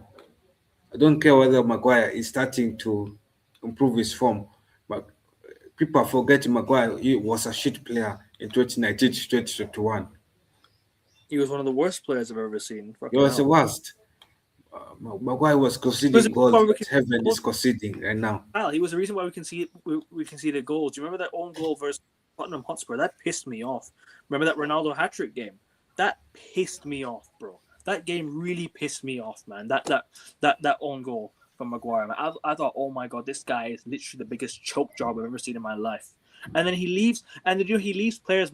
I don't care whether Maguire is starting to improve his form, but people are forgetting Maguire. He was a shit player in 2019 to 2021. He was one of the worst players I've ever seen. He Fucking was the hell. worst. Maguire was He was the conceding reason goals why we that heaven is conceding right now. He was the reason why we conceded goals. Do you remember that own goal versus Tottenham Hotspur? That pissed me off. Remember that Ronaldo hat-trick game? That pissed me off, bro. That game really pissed me off, man. That own goal from Maguire. Man. I thought, oh my god, this guy is literally the biggest choke job I've ever seen in my life. And then he leaves, and he leaves players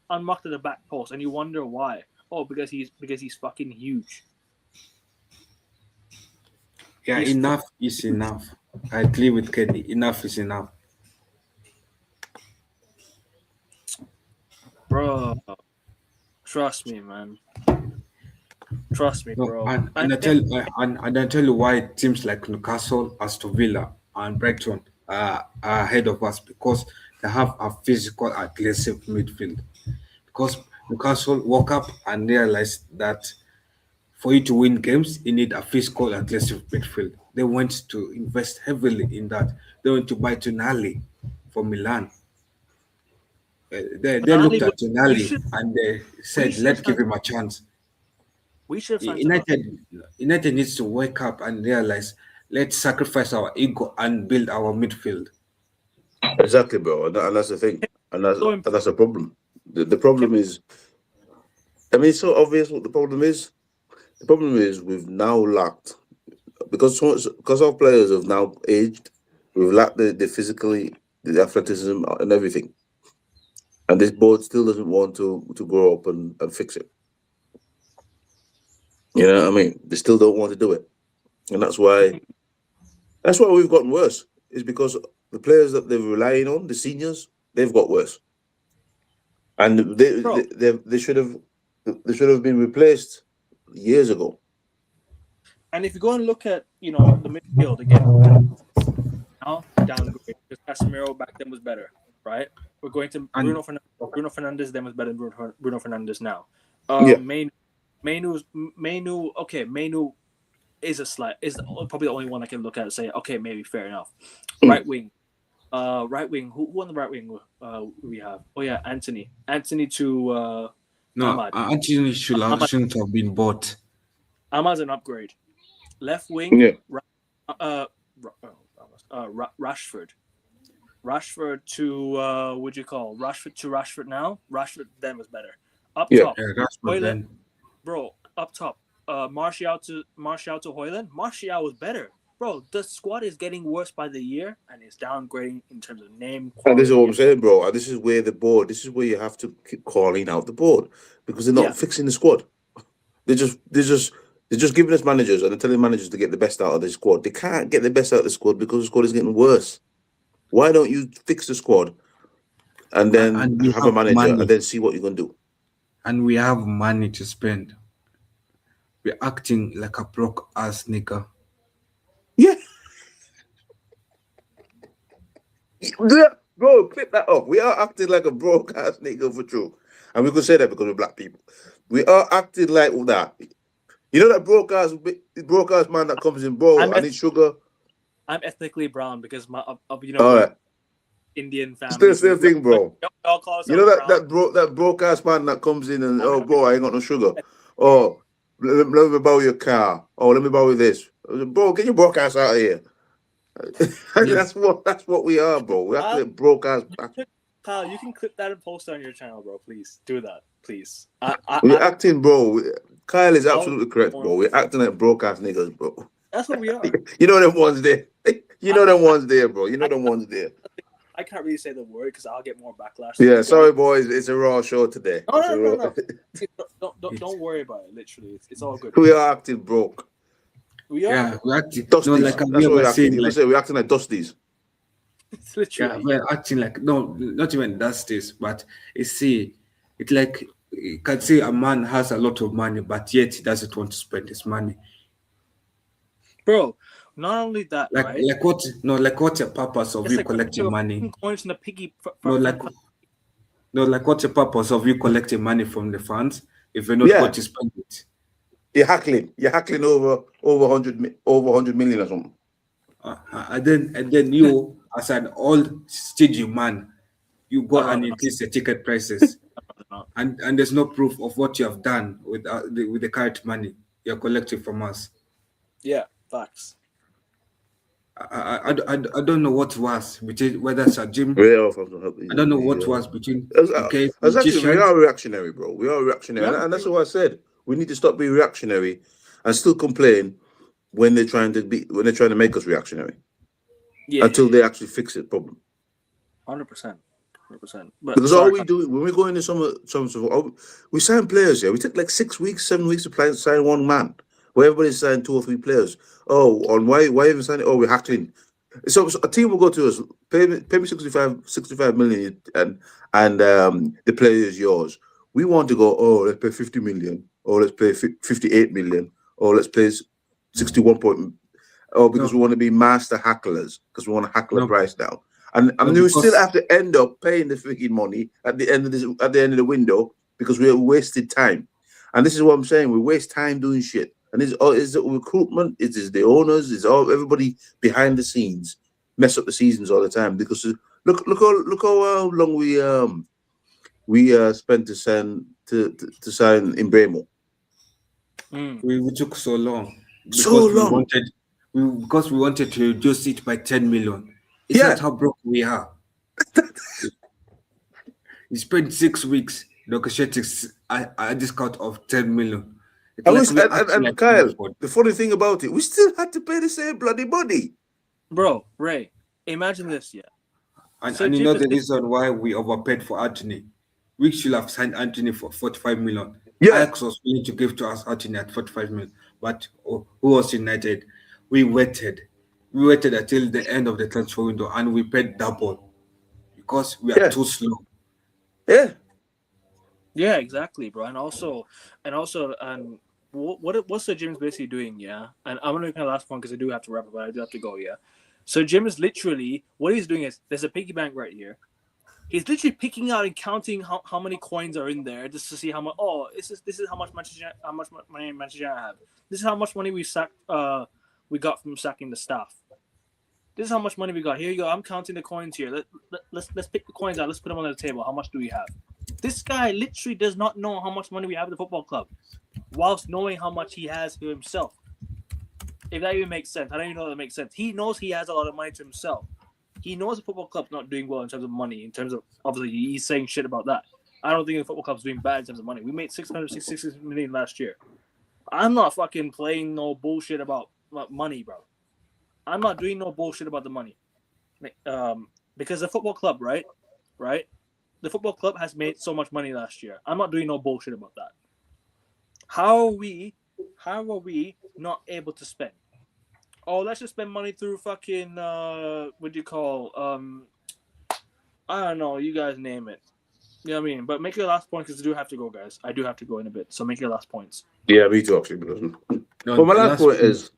unmarked at the back post, and you wonder why. Oh, because he's fucking huge. Yeah, enough is enough. I agree with Kenny. Enough is enough. Bro, trust me, man. Trust me, No, bro. and I tell you why teams like Newcastle, Aston Villa, and Brighton are ahead of us because they have a physical, aggressive midfield. Because Newcastle woke up and realized that for you to win games, you need a physical, aggressive midfield. They went to invest heavily in that. They went to buy Tonali for Milan. They looked at Tonali and they said, "Let's give him a chance." We should have signed United needs to wake up and realize, let's sacrifice our ego and build our midfield. Exactly, bro, and that's the thing, and that's the problem. The problem is, I mean, it's so obvious what the problem is. The problem is we've now lacked because our players have now aged. We've lacked the physically, the athleticism, and everything. And this board still doesn't want to grow up and fix it. You know what I mean? They still don't want to do it, and that's why we've gotten worse. Is because the players that they're relying on, the seniors, they've got worse, and they should have been replaced years ago. And if you go and look at the midfield again, now downgrade because Casemiro back then was better, right? We're going to Bruno Fernandes then was better than Bruno Fernandes now. Mainu, okay, Mainu is probably the only one I can look at and say, okay, maybe fair enough. Right wing. Who on the right wing we have? Oh yeah, Anthony to No, Ahmad. Anthony shouldn't have been bought. Ahmad's an upgrade. Left wing, Rashford. Rashford to Rashford to Rashford now. Rashford then was better. Up top, Hoyland, bro. Up top, Martial to Hoyland. Martial was better, bro. The squad is getting worse by the year, and it's downgrading in terms of name. And this is what I'm saying, bro. And this is where you have to keep calling out the board because they're not fixing the squad. They're just giving us managers and they're telling managers to get the best out of the squad. They can't get the best out of the squad because the squad is getting worse. Why don't you fix the squad and then have a manager and then see what you're going to do? And we have money to spend. We're acting like a broke ass nigga. Yeah. Bro, clip that up. We are acting like a broke ass nigga for true. And we could say that because we're black people. We are acting like that. You know that broke ass man that comes in, bro, I need sugar. I'm ethnically brown because my all right. Indian family. Still the same thing, bro. You know that broke ass man that comes in and bro, I ain't got no sugar. Oh, let me borrow your car. Oh, let me borrow this. Bro, get your broke ass out of here. That's what we are, bro. We have to get broke ass. Kyle, you can clip that and post it on your channel, bro. Please do that, please. We're acting, bro. Kyle is absolutely correct, bro. We're acting like broke ass niggas, bro. That's what we are. You know them ones there. You know them ones there, bro. You know them ones there. I can't really say the word because I'll get more backlash. Yeah, sorry, boys. It's a raw show today. No. Don't worry about it. Literally, it's all good. We are acting broke. We are. Yeah, we're acting. Dusties. No, like That's what we're acting. We're acting like dusties. It's Yeah, literally. we're acting like no, not even that stage, but it's like you can see a man has a lot of money, but yet he doesn't want to spend his money. Bro, not only that, Like right? like what no, like what's the purpose of It's you like putting collecting your money? fucking coins in the piggy No, like from no, like what's the purpose of you collecting money from the fans if you're not going Yeah, to spend it? you're hackling. You're hackling over 100 million or something. And then you, as an old stingy man, you go no, and they're increase the ticket prices, not. and there's no proof of what you have done with the current money you're collecting from us. Yeah, facts. I don't know what was between whether it's a gym. Yeah, I don't know what was between okay exactly. We magicians. are reactionary, bro. We are reactionary, and that's what I said. We need to stop being reactionary and still complain when they're trying to make us reactionary until they actually fix the problem. 100%. 100%. But Because all sorry, we do when we go into some sort of, we sign players. Yeah, we take like 6 weeks, 7 weeks to sign one man. Where everybody's signed 2 or 3 players. Oh, on why even sign it? Oh, we're hackling. So a team will go to us, pay me 65 million, and the player is yours. We want to go. Oh, let's pay 50 million, or let's pay 58 million, or let's pay 61 point. Oh, because we No, want to be master hacklers, because we want to hackle the no, price down. And no, we still because have to end up paying the freaking money at the end of the window because we wasted time. And this is what I'm saying: we waste time doing shit. And is the recruitment? It is the owners? It's all everybody behind the scenes mess up the seasons all the time because look how long we spent to sign Imbremo. we took so long So because long. we wanted to reduce it by 10 million. Is that Yeah. how broke we are? We spent 6 weeks negotiating a discount of 10 million. It's And, like we actually and like Kyle, afford. the funny thing about it, we still had to pay the same bloody money. bro, Ray, imagine this, yeah. And, So and you Jim know is the reason why we overpaid for Anthony? We should have signed Anthony for 45 million. Yeah. Ajax was willing to give to us Anthony at 45 million. But who was United? We waited. We waited until the end of the transfer window and we paid double because we are Yeah. too slow. Yeah. Yeah, exactly, bro. And what's the Jim's basically doing? Yeah, and I'm gonna make my last point because I do have to wrap up, but I do have to go. Yeah, so Jim is literally what he's doing is there's a piggy bank right here. He's literally picking out and counting how many coins are in there just to see how much. Oh, this is how much money Manchester United have. This is how much money we got from sacking the staff. This is how much money we got. Here you go. I'm counting the coins here. Let's pick the coins out. Let's put them on the table. How much do we have? This guy literally does not know how much money we have at the football club, whilst knowing how much he has to himself. If that even makes sense, I don't even know if that makes sense. He knows he has a lot of money to himself. He knows the football club's not doing well in terms of money. In terms of obviously he's saying shit about that. I don't think the football club's doing bad in terms of money. We made 666 million last year. I'm not fucking playing no bullshit about money, bro. I'm not doing no bullshit about the money. Because the football club, right? The football club has made so much money last year. I'm not doing no bullshit about that. How are we not able to spend? Oh, let's just spend money through fucking what do you call I don't know, you guys name it. You know what I mean? But make your last point because I do have to go, guys. I do have to go in a bit. So make your last points. Yeah, me too, actually. Because, No, well, my the last point is,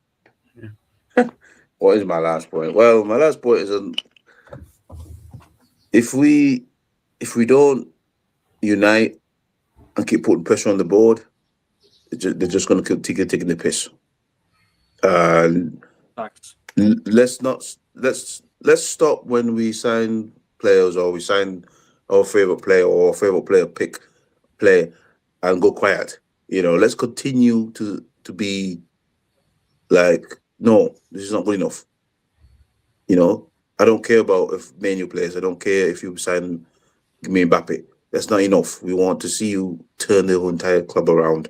what is my last point? Well, my last point is, if we don't unite and keep putting pressure on the board, they're just going to keep taking the piss. And Facts. let's stop when we sign players or we sign our favorite player or our favorite player play and go quiet. Let's continue to be like, no, this is not good enough. I don't care about if Manu plays. I don't care if you sign me Mbappe. That's not enough. We want to see you turn the whole entire club around.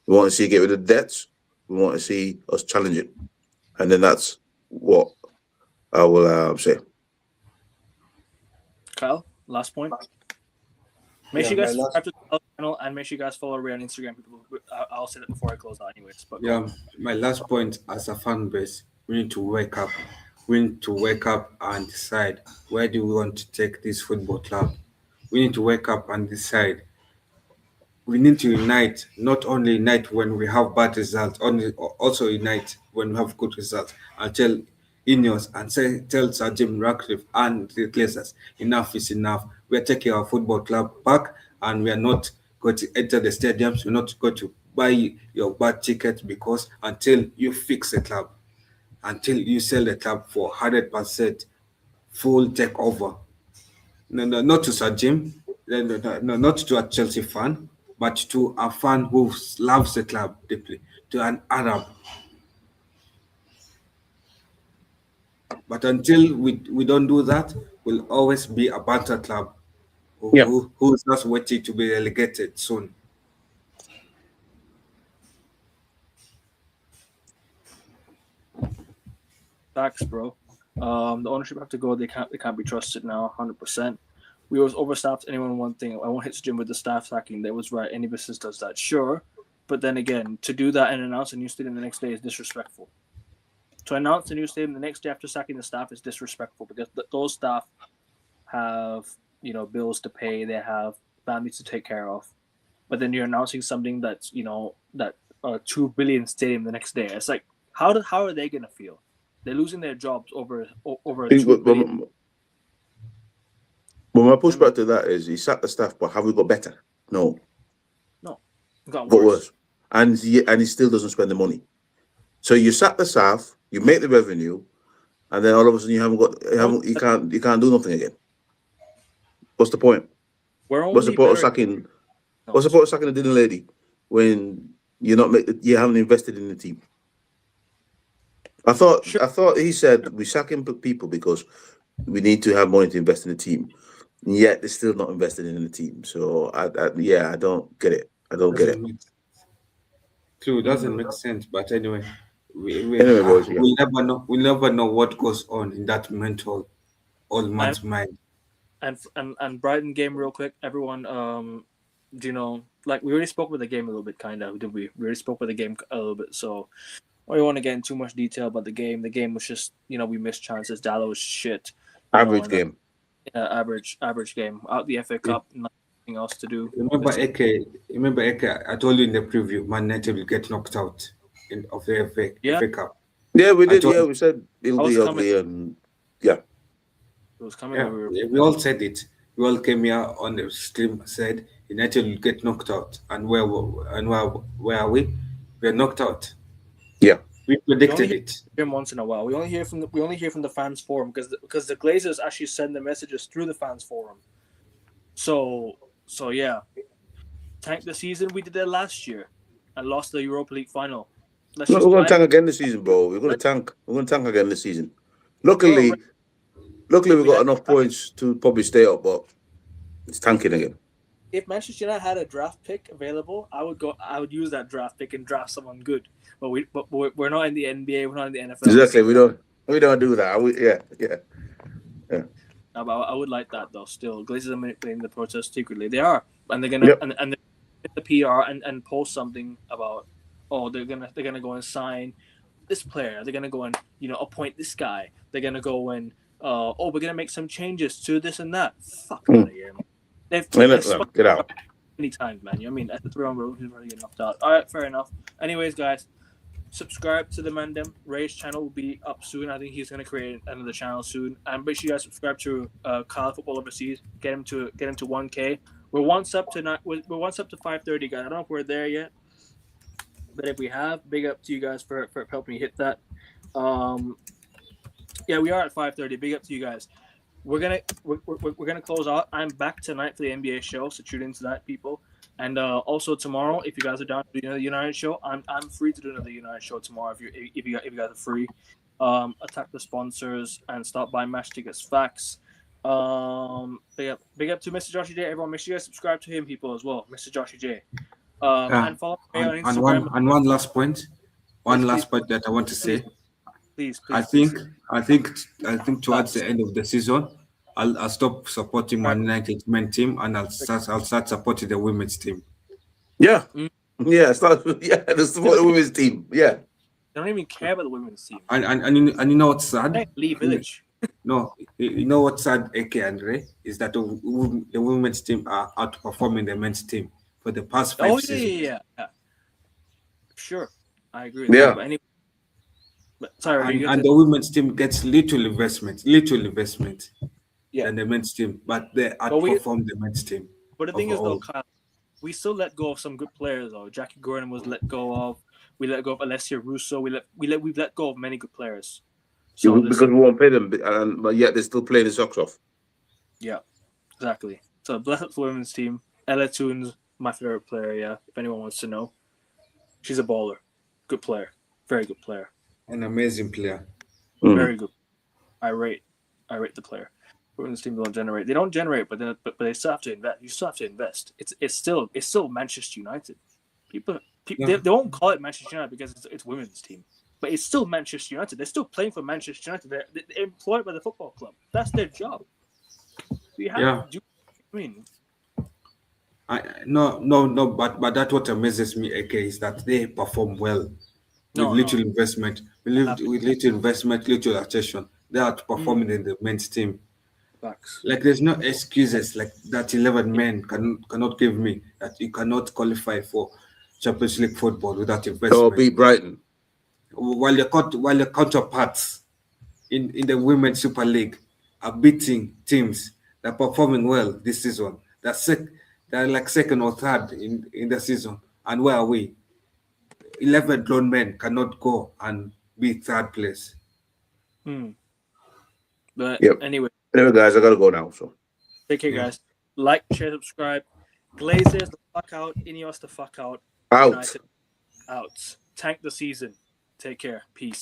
We want to see you get rid of debts. We want to see us challenge it. And then that's what I will say. Kyle, last point. Make sure you guys subscribe to the channel and make sure you guys follow Ray on Instagram. People, I'll say that before I close out, anyways. But yeah, my last point as a fan base, we need to wake up. we need to wake up and decide where do we want to take this football club. We need to wake up and decide. We need to unite, not only unite when we have bad results, only also unite when we have good results. And tell Ineos and tell Sir Jim Ratcliffe and the Glazers, enough is enough. We are taking our football club back, and we are not going to enter the stadiums. We're not going to buy your bad ticket because until you fix the club, until you sell the club for 100% full takeover. No, no, not to Sir Jim, no, not to a Chelsea fan, but to a fan who loves the club deeply, to an Arab. But until we don't do that, we'll always be a banter club Yeah. who's just waiting to be relegated soon. Facts, bro. The ownership have to go. They can't be trusted now, 100%. We was overstaffed. Anyone one thing. I won't hit Jim with the staff sacking. That was right. Any business does that, sure. But then again, to do that and announce a new stadium the next day is disrespectful. To announce a new stadium the next day after sacking the staff is disrespectful because those staff have bills to pay. They have families to take care of. But then you're announcing something that's that $2 billion stadium the next day. It's like how are they gonna feel? They're losing their jobs over $2 billion. But my pushback to that is he sacked the staff, but have we got better? No. Got Got worse. worse. And he still doesn't spend the money. So you sack the staff, you make the revenue, and then all of a sudden you can't do nothing again. What's the point? What's the point of sacking? What's the point of sacking the dinner lady when you haven't invested in the team? I thought he said we sacking people because we need to have money to invest in the team. And yet they're still not invested in the team. So I don't get it. I don't get it. True, doesn't make sense. But anyway, we boys, yeah. never know. We never know what goes on in that mental old man's mind. And Brighton game real quick. Everyone, we already spoke about the game a little bit, kind of, did we? We already spoke about the game a little bit, so I don't want to get into too much detail about the game. The game was just, we missed chances. Dallo was shit. Average game. Average game. Out the FA Cup, nothing else to do. Remember Eke, I told you in the preview, Man United will get knocked out of the FA Cup. Yeah, we did. Yeah, we said it'll be ugly, and yeah. It was coming. Yeah, we all said it. We all came here on the stream, said United will get knocked out. And where are we? We are knocked out. Yeah. We predicted it. Once in a while, we only hear from the fans forum because the Glazers actually send the messages through the fans forum. So yeah, tank the season we did that last year, and lost the Europa League final. We're going to tank again this season, bro. We're going to tank. We're going to tank again this season. Luckily, we got enough points to probably stay up, but it's tanking again. If Manchester United had a draft pick available, I would use that draft pick and draft someone good. But we're not in the NBA. We're not in the NFL. Exactly. We don't do that. Yeah. No, but I would like that though. Still, Glazers are manipulating the process secretly. They are, and they're gonna and the PR and post something about they're gonna go and sign this player. They're gonna go and appoint this guy. They're gonna go and we're gonna make some changes to this and that. Fuck out of here, man. They've get out. Many times, man. I mean, at the throne room, he's already getting knocked out. All right, fair enough. Anyways, guys, subscribe to the Mandem. Ray's channel will be up soon. I think he's gonna create another channel soon. And make sure you guys subscribe to Kyle Football Overseas. Get him to 1K. We're once up to 530, guys. I don't know if we're there yet, but if we have, big up to you guys for helping me hit that. Yeah, we are at 530. Big up to you guys. We're gonna close out. I'm back tonight for the NBA show, so tune into that, people. And also tomorrow, if you guys are down to do another United show, I'm free to do another United show tomorrow. If you guys are free, attack the sponsors and stop buying match tickets. Facts. Big up to Mr. Joshy J. Everyone, make sure you guys subscribe to him, people, as well, Mr. Joshy J. And follow me on Instagram. And one last point. Last point that I want to say. Please. I think towards the end of the season, I'll stop supporting Man United men team and I'll start supporting the women's team. Yeah. Yeah, let's support the women's team. Yeah. They don't even care about the women's team. And you know what's sad? Hey, Lee Village. No, you know what's sad, AK Andre, is that the women's team are outperforming the men's team for the past 5 Oh seasons. yeah. Sure, I agree with Yeah. that. But anyway, sorry, you And the women's team gets little investment yeah. than the men's team, but they But outperform the men's team. But the thing is, though, overall. Kyle, we still let go of some good players. Though Jackie Gordon was let go of. We let go of Alessia Russo. We've let go of many good players. So because we won't pay them, but yet they're still playing the socks off. yeah, exactly. So bless up the women's team. Ella Toon's my favorite player. Yeah, if anyone wants to know, she's a baller, good player, very good player, An amazing player. very good. I rate the player. Women's team don't generate. They don't generate, but they still have to invest. You still have to invest. It's still Manchester United. People Yeah. they won't call it Manchester United because it's women's team, but it's still Manchester United. They're still playing for Manchester United. They're employed by the football club. That's their job. So you have to do. I mean, No, but that's what amazes me, AK, is that they perform well with little investment, with little investment, little attention. They are performing in the men's team. facts. Like there's no excuses like that 11 men cannot give me that you cannot qualify for Champions League football without investment. Or beat Brighton. While your counterparts in the Women's Super League are beating teams that are performing well this season. They're like second or third in the season. And where are we? 11 grown men cannot go and be third place. But Yep. anyway, guys, I gotta go now. So take care, guys. Like, share, subscribe. Glazers the fuck out. Ineos the fuck out. out. United out. Tank the season. Take care. Peace.